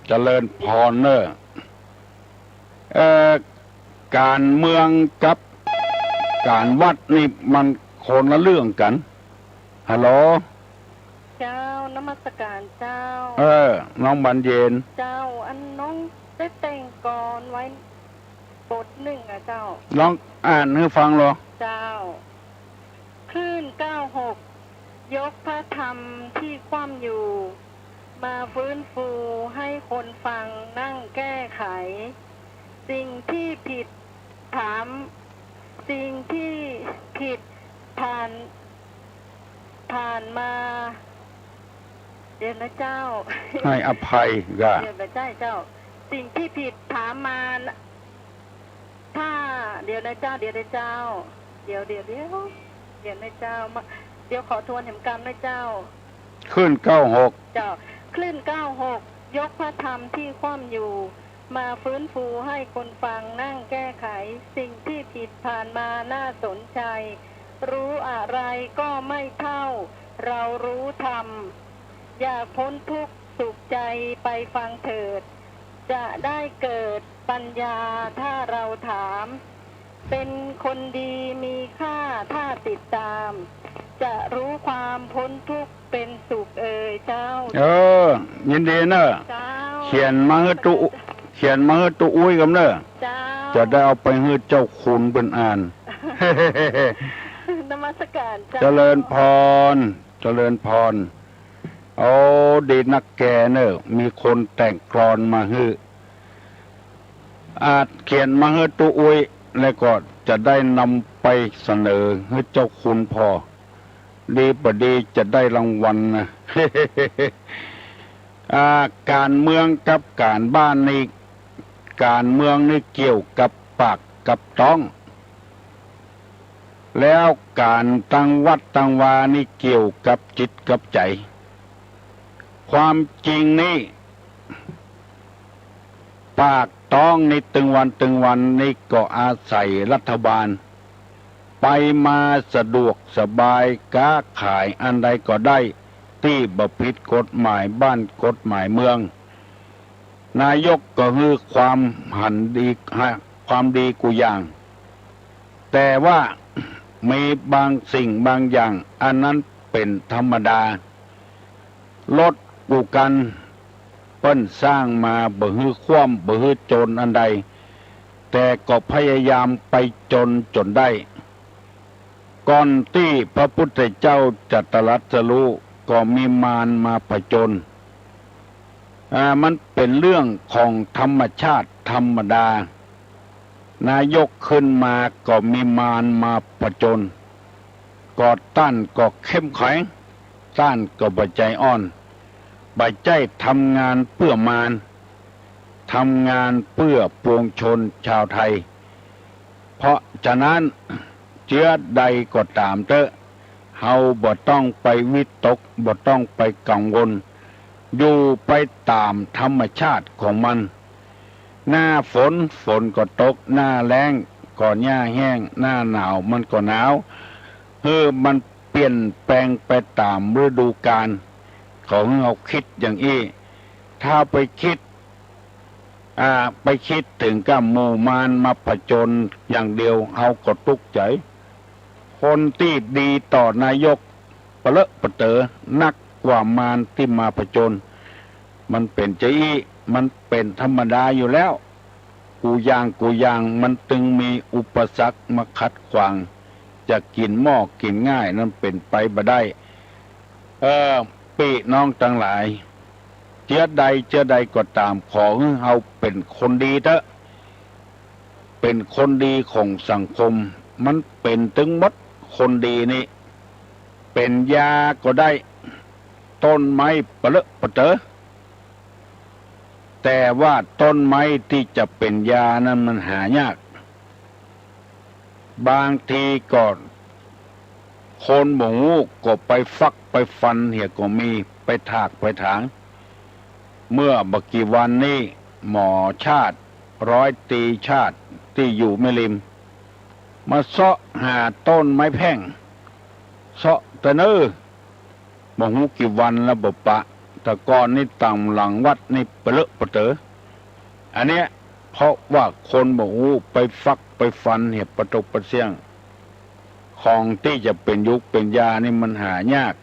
เจริญพรเนอะการเมืองกับการวัดนี่มันคนละเรื่องกันฮัลโหลเจ้านมัสการเจ้าน้องบรรเย็นเจ้าอันน้องได้แต่งกรไว้บทหนึ่งเจ้าน้องอ่านให้ฟังเหรอเจ้าคลื่น96ยกพระธรรมที่คว่ำอยู่มาฟื้นฟูให้คนฟังนั่งแก้ไขสิ่งที่ผิดถามสิ่งที่ผิดผ่านมาเดี๋ยวนะเจ้าให้อภัยก็เดี๋ยวนะเจ้าสิ่งที่ผิดถามมาถ้าเดี๋ยวนะเจ้าเดี๋ยวนะเจ้าเดี๋ยวนะเจ้าเดี๋ยวขอทวนเหมกรรมนะเจ้าคลื่น96เจ้าคลื่น96ยกพระธรรมที่คว่ำอยู่มาฟื้นฟูให้คนฟังนั่งแก้ไขสิ่งที่ผิดผ่านมาน่าสนใจรู้อะไรก็ไม่เท่าเรารู้ธรรมอยากพ้นทุกข์สุขใจไปฟังเถิดจะได้เกิดปัญญาถ้าเราถามเป็นคนดีมีค่าถ้าติดตามจะรู้ความพ้นทุกข์เป็นสุขเจ้ายินดีเนอะเขียนมาให้ตุอุ้ยกับเนอะจะได้เอาไปให้เจ้าคุณเป็นอ่านนมัสการเจริญพรดีนักแกเนอะมีคนแต่งกลอนมาให้อาจเขียนมาให้ตุอุ้ยแล้วก็จะได้นำไปเสนอให้เจ้าคุณพอดีประดีจะได้รางวัลนะ การเมืองกับการบ้านนี่การเมืองนี่เกี่ยวกับปากกับท้องแล้วการตั้งวัดตั้งวานี่เกี่ยวกับจิตกับใจความจริงนี่ ภาคต้องนี่ตึงวันนี่ก็อาศัยรัฐบาลไปมาสะดวกสบายค้าขายอันใดก็ได้ที่บ่ผิดกฎหมายบ้านกฎหมายเมืองนายกก็คือความหันดีความดีกูอย่าง แต่ว่ามีบางสิ่งบางอย่างอันนั้นเป็นธรรมดาลดกูกันเปิ้นสร้างมาบ่ฮื้อคว่ำบ่ฮื้อจนอันใดแต่ก็พยายามไปจนได้ก่อนที่พระพุทธเจ้าจะตรัสรู้ก็มีมารมาผจญมันเป็นเรื่องของธรรมชาติธรรมดานายกขึ้นมาก็มีมารมาผจญก็ต้านก็เข้มแข็งต้านก็บ่ใจอ่อนบ่ใจทำงานเพื่อมารทำงานเพื่อปวงชนชาวไทยเพราะฉะนั้นเชื้อใดก็ตามเถอะเฮาบ่ต้องไปวิตกบ่ต้องไปกังวลอยู่ไปตามธรรมชาติของมันหน้าฝนก็ตกหน้าแล้งก็หญ้าแห้งหน้าหนาวมันก็หนาวมันเปลี่ยนแปลงไปตามฤดูกาลของเราคิดอย่างนี้ถ้าไปคิดถึงกับหมู่มารมาผจญอย่างเดียวเอาก็ตุกใจคนที่ดีต่อนายกเปลอะปะเตอนักกว่ามารที่มาผจญมันเป็นใจมันเป็นธรรมดาอยู่แล้วกูอย่างมันตึงมีอุปสรรคมาขัดขวางจะกินหม้อกินง่ายนั้นเป็นไปบ่ได้พี่น้องทั้งหลายเชื้อใดก็ตามขอให้เฮาเป็นคนดีเถอะเป็นคนดีของสังคมมันเป็นถึงหมดคนดีนี่เป็นยาก็ได้ต้นไม้เปลอะปะเตอแต่ว่าต้นไม้ที่จะเป็นยานั้นมันหายากบางทีก็คนบ่งูก็ไปฟักไปฟันเหี่ยก็มีไปถากไปถางเมื่อบักกี่วันนี้หมอชาติร้อยตีชาติที่อยู่แม่ริมมาเสาะหาต้นไม้แพ่งเสาะแต่เนอบ่ฮู้กี่วันแล้วบ่ปะแต่ก่อนนี่ต่ำหลังวัดนี่เปลอะปะเตออันเนี้ยเพราะว่าคนบ่ฮู้ไปฟักไปฟันเหี่ยประตกประเสียงของที่จะเป็นยุคเป็นยานี่มันหายาก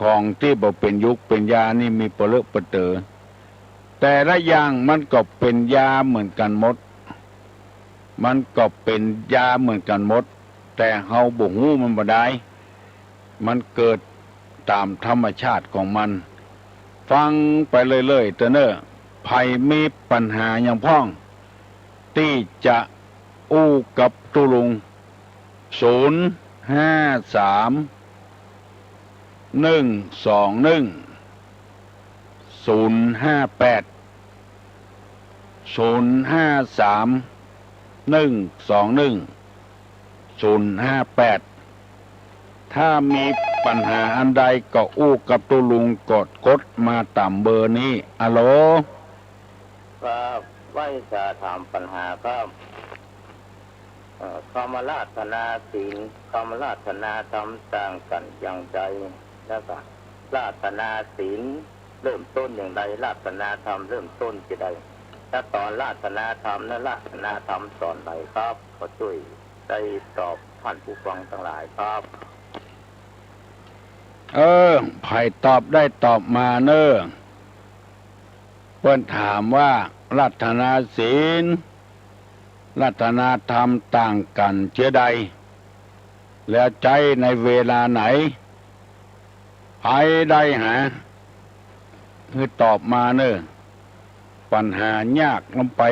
ของที่บ่เป็นยุคเป็นยานี่มีเปลอะปะเตอแต่ละอย่างมันก็เป็นยาเหมือนกันหมดมันก็เป็นยาเหมือนกันหมดแต่เฮาบ่ฮู้มันบ่ได้มันเกิดตามธรรมชาติของมันฟังไปเรื่อยๆเตอเนอภัยมีปัญหาอย่างพ้องที่จะอู้กับตุลุงถ้ามีปัญหาอันใดก็อู้กับตุลุงกดมาตามเบอร์นี้อะโหลครับว่าจะถามปัญหาครับคำราธนาศีลคำราธนาธรรมต่างกันอย่างไรแล้วก็ราธนาศีลเริ่มต้นอย่างไรราธนาธรรมเริ่มต้นจะได้ถ้าตอนราธนาธรรมและราธนาธรรมสอนไหนครับขอช่วยได้ตอบท่านผู้ฟังทั้งหลายครับไผ่ตอบได้ตอบมาเนอะเพิ่นถามว่ารัตนาศีลรัตนาธรรมต่างกันเชื้อใดแล้วใจในเวลาไหนไผ่ได้หาคือตอบมาเนอะปัญหายากลงไป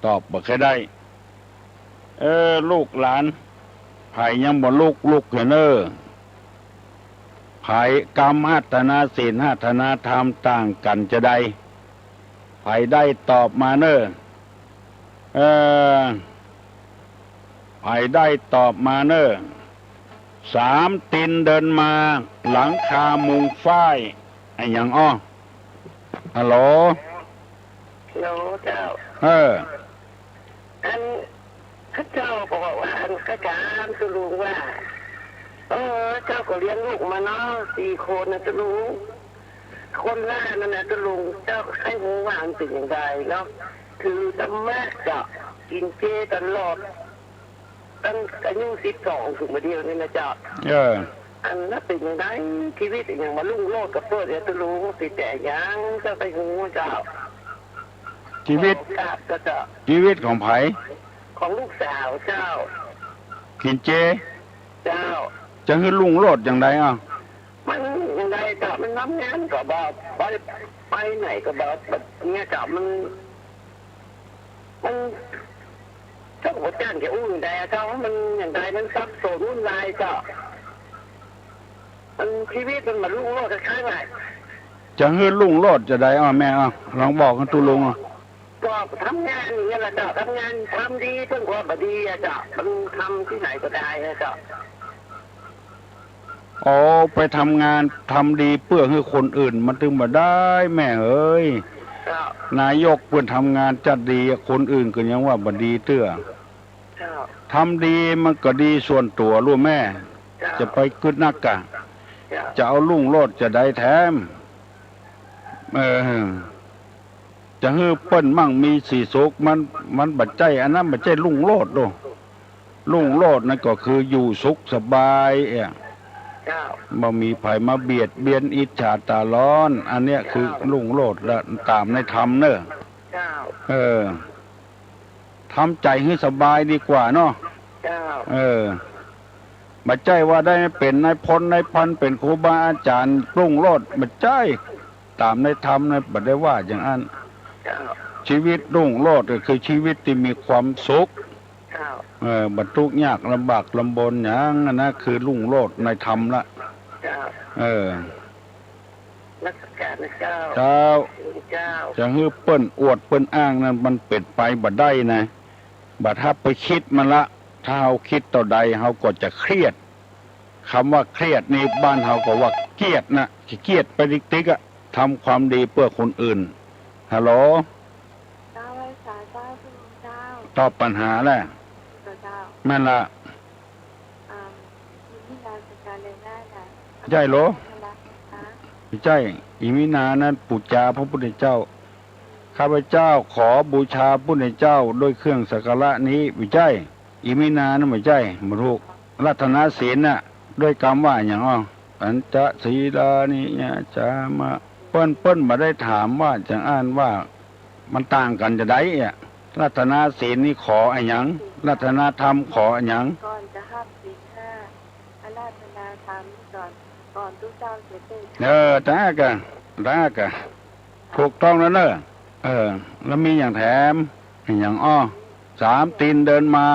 ตอบบ่ค่อยได้ลูกหลานไผ่ยังบ่ลูกเนอะไผ่กรรมหัตถนาศีลหัตถนาธรรมต่างกันจะได้ไผ่ได้ตอบมาเนอะไผ่ได้ตอบมาเนอะ3 ตินเดินมาหลังคามุงฝ้ายไอ้หยังฮัลโหล โน้เจ้า เออ อันข้าเจ้าบอกว่าอันข้าจามจะรู้ว่าเจ้าก็เลี้ยงลูกมาเนาะ4 คนนะจะรู้คนแรกนั่นนะจะลุงเจ้าให้หูวางเป็นอย่างไรเนาะคือธรรมะจะกินเจตลอดตั้งอายุ12ถึงมาเดียวนี่นะเจ้า อันนั้นเป็นอย่างไรชีวิตอย่างมาลุ่งโลดกับเพื่อนจะรู้ติดแต่ยังเจ้าไปหูเจ้า ชีวิต ก็จะ ชีวิตของไผ ของลูกสาวเจ้า กินเจ เจ้า จะให้ลุงโลดอย่างไรอ่ะ มันอย่างไรเจ้ามันน้ำงานก็บอกไปไหนก็บอกแบบเงี้ยเจ้ามันเจ้าหัวจ้างแกอุ่นแต่เจ้ามันอย่างไรมันซับซ้อนวุ่นวายเจ้ามันชีวิตมันมาลุ่งโลดคล้ายๆไง จะให้ลุงโลดจะได้อ่ะแม่อ่ะลองบอกกันตุลุงอ่ะ ก็ทำงานอย่างเงี้ยแหละเจ้าทำงานทำดีเพื่อนความบดีอะเจ้ามันทำที่ไหนก็ได้อะเจ้า อ๋อไปทำงานทำดีเพื่อให้คนอื่นมันถึงมาได้แม่เอ้ย เจ้าน ายกเพื่อนทำงานจัดดีคนอื่นก็ยังว่าบดีเตื้อ เจ้า ทำดีมันก็ดีส่วนตัวรู้แม่ เจ้า จะไปกึดนักกะ เจ้า จะเอาลุงโลดจะได้แถมจะให้เปิ้นมั่งมีสีสุกมันบัดใจอันนั้นบัดใจลุงโลดดูลุงโลดนั่นก็คืออยู่สุขสบายเจ้า บ่มีไผมาเบียดเบียนอิจฉาตาร้อน อันเนี้ยคือลุงโลดและตามในธรรมเนอะ เจ้า ทำใจให้สบายดีกว่าเนาะ เจ้า บัดใจว่าได้เป็นนายพลนายพันเป็นครูบาอาจารย์ลุงโลดบัดใจตามในธรรมในบัดได้ว่าอย่างนั้น เจ้า ชีวิตรุ่งโรจน์ก็คือชีวิตที่มีความสุข เจ้า บรรทุกยากลำบากลำบนอย่างนั้นนะคือรุ่งโรจน์ในธรรมละ เจ้า นักการนะเจ้า เจ้า เจ้า จะฮื้อเปิ้นอวดเปิ้นอ้างนั้นมันเป็ดไปบัดได้นะบัดถ้าไปคิดมันละถ้าเฮาคิดต่อใดเฮาก็จะเครียดคำว่าเครียดนี่บ้านเฮาก็ว่าเกลียดนะเกลียดไปติ๊กๆอะทำความดีเพื่อคนอื่นฮัลโหล เจ้าไว้สายเจ้าคุณเจ้า ตอบปัญหาแล้ว เจ้า แม่นละ มีที่การจัดการเลยได้ไหน ใช่เหรอ รักนะคะ ไม่ใช่อิมินานั้นปุจจาพระพุทธเจ้าข้าพเจ้าขอบูชาพระพุทธเจ้าด้วยเครื่องสักการะนี้ไม่ใช่อิมินานั้นไม่ใช่มรุกรัตนศีลน่ะด้วยคำว่าอย่างอ๋อปัญจศีลานิยะจามะเปิ้นมาได้ถามว่าจะอ่านว่ามันต่างกันจะได้อะรัตนศีลนี่ขออะไรหยังรัตนธรรมขออะไรหยัง ก่อนจะห้ามศีลห้าอาราธนาธรรมก่อนทุกเจ้าเสด็จ ได้กะถูกต้องแล้วเนอะแล้วมีอย่างแถมอย่างอ้อ3 ตีนเดินมา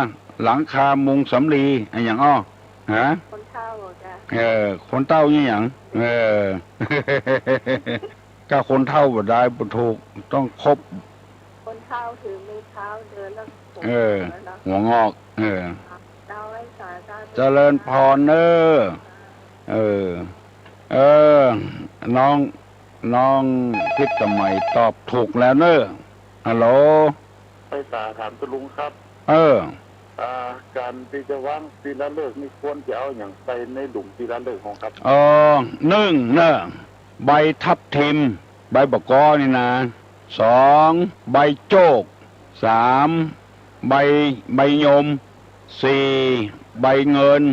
หลังคามุงสำลีอย่างอ้อฮะ คนเฒ่าจ้ะ คนเต้านี่อย่างก็คนเท่าบ่ได้บ่ถูกต้องครบ คนเฒ่าถือมือเท้าเดินแล้วผม หัวงอกเจ้าไว้สายเจ้า เจริญพรเนอน้องพิษสมัยตอบถูกแล้วเนอะฮัลโหล ไปสาถามตะลุงครับ การที่จะวางศิลาฤกษ์นี่ควรจะเอาอย่างใส่ในหลุมศิลาฤกษ์ของครับ 1เนอะใบทับทิมใบประกอนี่นะ2ใบโจก3ใบยม4ใบเงิน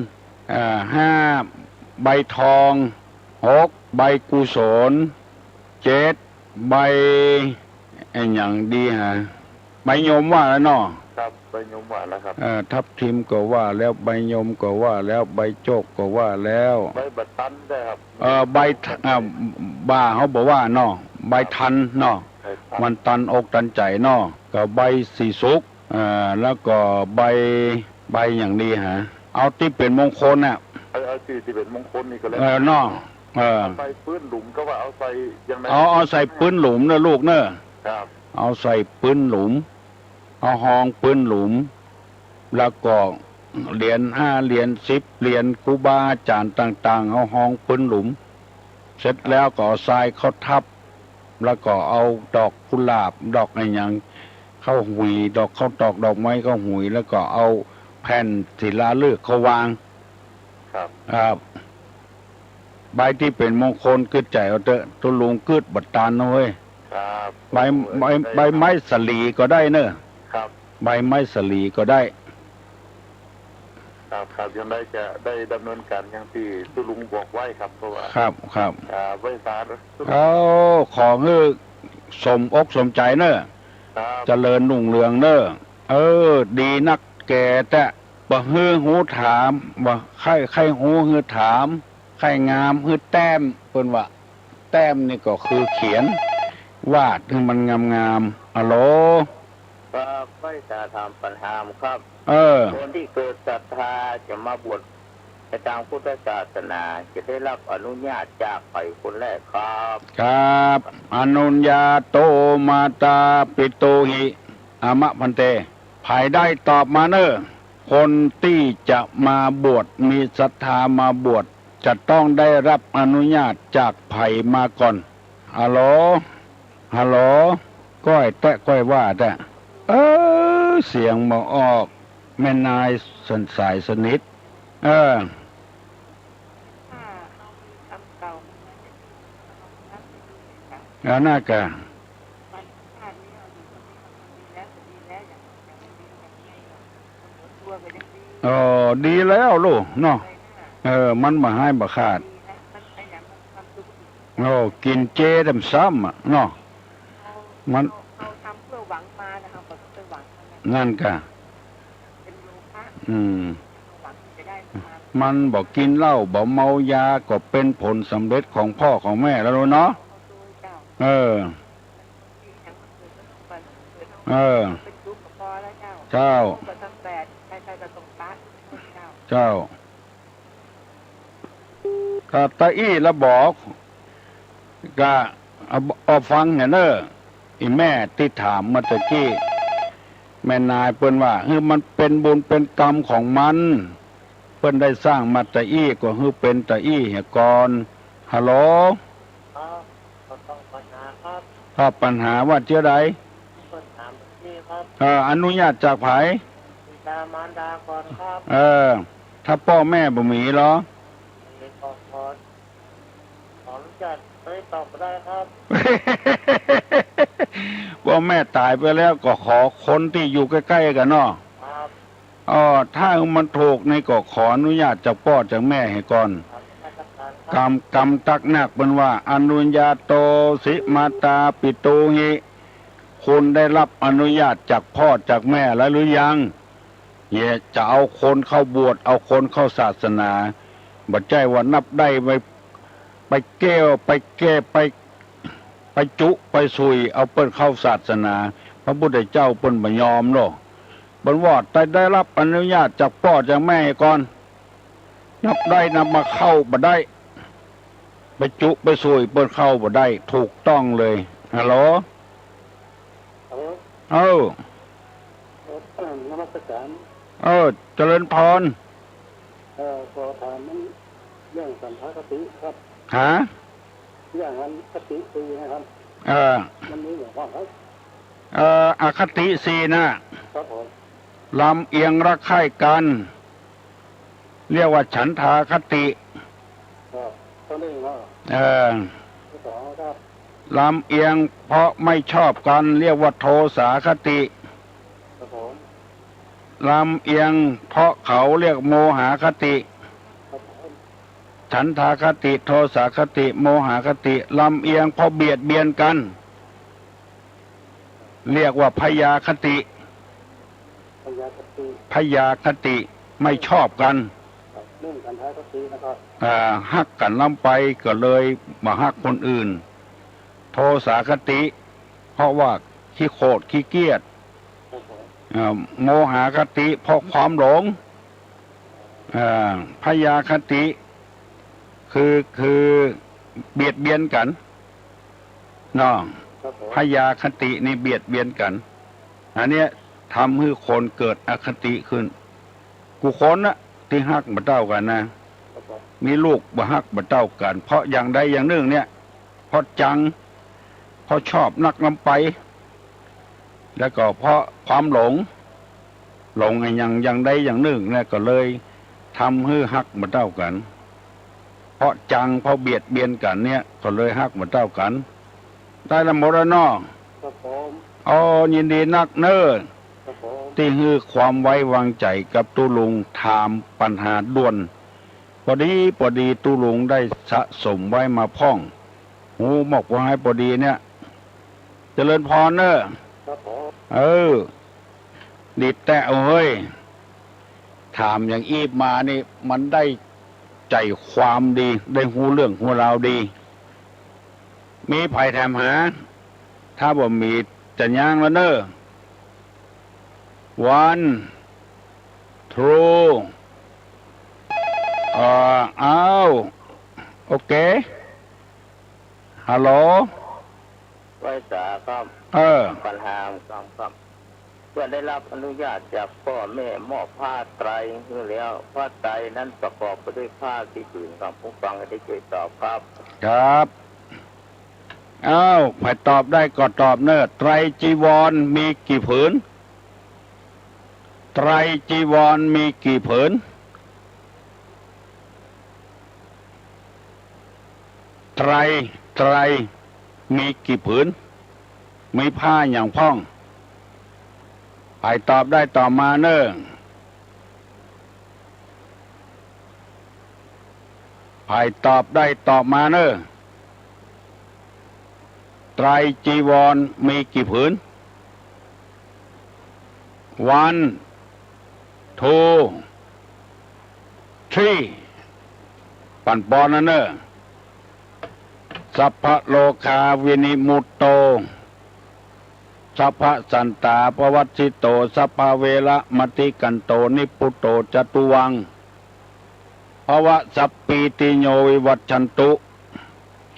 5ใบทอง6ใบกุศล7ใบอย่างดีฮะใบยมว่าแล้วเนาะ ครับใบยมหวานแล้วครับ ทับทิมก็ว่าแล้วใบยมก็ว่าแล้วใบโจกก็ว่าแล้ว ใบบัตตันได้ครับ ใบบ้าเขาบอกว่าเนาะใบทันเนาะมันตันอกตันใจเนาะก็ใบสีสุกแล้วก็ใบอย่างนี้ฮะเอาที่เป็นมงคลน่ะ เอาที่เป็นมงคลนี่ก็แล้ว เนาะใส่ปืนหลุมก็ว่าเอาใส่ยังไง เอาใส่ปืนหลุมเนอะลูกเนอะ ครับ เอาใส่ปืนหลุมเอาห้องปืนหลุมแล้วก็เหรียญ5 เหรียญ10 เหรียญครูบาอาจารย์ต่างๆเอาห้องปืนหลุมเสร็จแล้วก็เอาทรายเขาทับ แล้วก็เอาดอกกุหลาบดอกอะไรอย่างเข้าหุยดอกเข้าตอกดอกไม้เข้าหุยแล้วก็เอาแผ่นศิลาฤกษ์เขาวาง ครับ ครับใบที่เป็นมงคลกึดใจเอาเถอะตุลุงกึดบัดตาลนะเว้ย ครับ ใบไม้สลีก็ได้เนอะ ครับ ใบไม้สลีก็ได้ ครับยังได้จะได้ดำเนินการอย่างที่ตุลุงบอกไว้ครับเพราะว่า ครับครับ บริษัท เขาขอให้สมอกสมใจเนอะ ครับ เจริญรุ่งเรืองเนอะดีนักแก่แต่บ่ฮื้อหูถามบ่ใครหูฮื้อถามใครงามฮื้อแต้มเพิ่นว่าแต้มนี่ก็คือเขียนวาดให้มันงามๆอะโหล ครับไม่จะทำปัญหาครับ คนที่เกิดศรัทธาจะมาบวชในทางพุทธศาสนาจะได้รับอนุญาตจากไปคนแรกครับ ครับอนุญญาโตมาตาปิโตหิอามะพันเตภายได้ตอบมาเนอะคนที่จะมาบวชมีศรัทธามาบวชจะต้องได้รับอนุญาตจากไผ่มาก่อนฮัลโหลฮัลโหลก้อยแตะก้อยว่าแต่เสียงมาออกแม่นายสันสายสนิทถ้าเอามีคำเก่ามันจะดี แล้วน่ากะ มันชาตินี้เราอยู่ตรงนี้มันดีแล้วอย่างไม่ดีอย่างไงตัวไปยังดีดีแล้วลูกเนาะ เลยนะ มันมาให้บ่ขาด ดีนะมันขยันมันทำทุกสิ่ง กินเจดำซ้ำอะเนาะ มัน เราทำเพื่อหวังมานะครับเราต้องไปหวังมันนะ นั่นกะ เป็นโลภะ หวังจะได้มา มันบอกกินเหล้าบอกเมายาก็เป็นผลสำเร็จของพ่อของแม่แล้วเนาะ เอาตัวเจ้า เออ ที่ยังมันเกิดมันต้องไปเกิด เออ เป็นทุกข์กับพอแล้วเจ้า เจ้า ก็ต้องแปดใครๆก็ต้องตัดเจ้า เจ้าถ้าตาอี้แล้วบอกก็เอาฟังเนี่ยเนอะอีแม่ที่ถามเมื่อตะกี้แม่นายเปิ้นว่ามันเป็นบุญเป็นกรรมของมันเปิ้นได้สร้างมาตะอี้ก็เป็นตะอี้เหียก่อนฮัลโหล ครับก็ต้องปัญหาครับ ถ้าปัญหาว่าเจ้าใด ปัญหาที่ครับ อนุญาตจากไผ บิดามารดาก่อนครับ ถ้าพ่อแม่บ่มีเหรอ ขออนุญาตไม่ตอบได้ครับ พ่อแม่ตายไปแล้วก็ขอคนที่อยู่ใกล้ๆกันเนาะ ครับ ถ้ามันถูกนี่ก็ขออนุญาตจากพ่อจากแม่ให้ก่อน ราชการค กร รับ รมตักหนักเป็นว่าอนุญาโตสิมาตาปิโตหิคุณได้รับอนุญาตจากพ่อจากแม่แล้วหรือยังจะเอาคนเข้าบวชเอาคนเข้าศาสนาบัดใจว่านับได้ไปแก้วไปแก้ไปจุไปสุยเอาเปิ้นเข้าศาสนา พระพุทธเจ้าเปิ้นบ่ยอมเนาะเปิ้นว่าแต่ได้รับอนุญาตจากพ่อจากแม่ก่อนนับได้นำมาเข้าบ่ได้ไปจุไปสุยเปิ้นเข้าบ่ได้ถูกต้องเลยฮัลโหลนมัสการ เจริญพร ขอถามมันเรื่องสัมภาคติครับ หา อย่างนั้นคติตีนะครับ มันมีอย่างว่าครับ อคติสีนะครับ ผม ลำเอียงรักใคร่กัน เรียกว่าฉันทาคติ ก็ต้องได้ว่า ที่สองครับ ลำเอียงเพราะไม่ชอบกัน เรียกว่าโทสาคติ ครับผม ลำเอียงเพราะเขาเรียกโมหคติ ครับผม ฉันทาคติ โทสาคติ โมหคติลำเอียงเพราะเบียดเบียนกัน เรียกว่าพยาคติ พยาคติ พยาคติไม่ชอบกัน เรื่องสัมภาคตินะครับ ฮักกันล้ำไปก็เลยมาฮักคนอื่น โทสาคติ เพราะว่าขี้โคตรขี้เกียจ ครับผม โมหคติเพราะความหลงพยาคติ คือเบียดเบียนกันเนาะ ครับผม พยาคตินี่เบียดเบียนกัน อันเนี้ยทำให้คนเกิดอคติขึ้น กูคนนะที่ฮักบ่เต้ากันนะ ครับผม มีลูกบ่ฮักบ่เต้ากัน เพราะอย่างใดอย่างหนึ่งเนี่ยเพราะจัง เพราะชอบนักนำไป แล้วก็เพราะความหลงไอ้อย่างใดอย่างหนึ่งเนี่ยก็เลยทำให้ฮักมาเท่ากัน เพราะเบียดเบียนกันเนี่ยก็เลยฮักมาเท่ากัน ได้ละหมดแล้วเนาะ ครับผม อ๋อยินดีนักเน้อ ครับผม ที่ให้ความไว้วางใจกับตุลุงถามปัญหาด่วนพอดีตุลุงได้สะสมไว้มาพ่องหูบอกว่าให้พอดีเนี่ยเจริญพรเน้อ ครับผม ดิดแต่เฮ้ยถามอย่างอีบมานี่มันได้ใจความดีได้หูเรื่องหูราวดี มีภัยแถมหา ถ้าบ่มีจะย่างแล้วเน้อ one two เอาโอเคฮัลโหล ไว้สาครับ ปัญหาครับเพื่อได้รับอนุญาตจากพ่อแม่มอบผ้าไตรคือแล้วผ้าไตรนั้นประกอบไปด้วยผ้าที่ผืนครับผู้ฟังให้ได้ช่วยตอบครับ ครับใครตอบได้ก็ตอบเนอะไตรจีวรมีกี่ผืน ไตรจีวรมีกี่ผืน ไตรมีกี่ผืน มีผ้าอย่างพ่องใครตอบได้ตอบมาเนอะใครตอบได้ตอบมาเนอะไตรจีวรมีกี่ผืน one two three ปั่นปอนนะเนอะสัพพะโลกาวินิมุตโตสัพพะสันตาปวัตสิโตสัพพะเวระมติกันโตนิพุตโตจตุวังภวะสัพปีติโยวิวัชชันตุ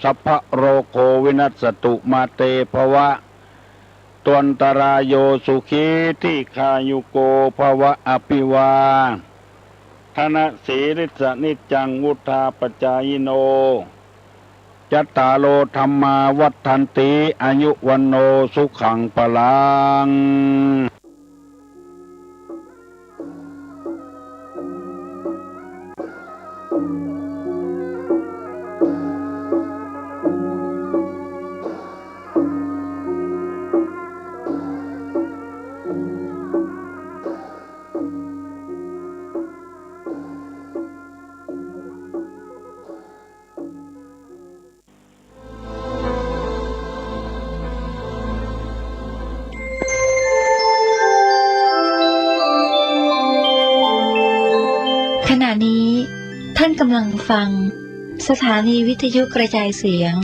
สัพพะโรโควินัสสตุมาเตภวะตวนตรายโยสุขีที่คายุโกภวะอภิวาธนสีริสนิจจังวุธาปจายโนจัตตาโลธรรมาวัฏันติอายุวันโนสุขังปลังขณะนี้ท่านกำลังฟังสถานีวิทยุกระจายเสียง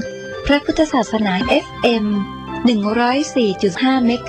พระพุทธศาสนา FM 104.5 เมกะ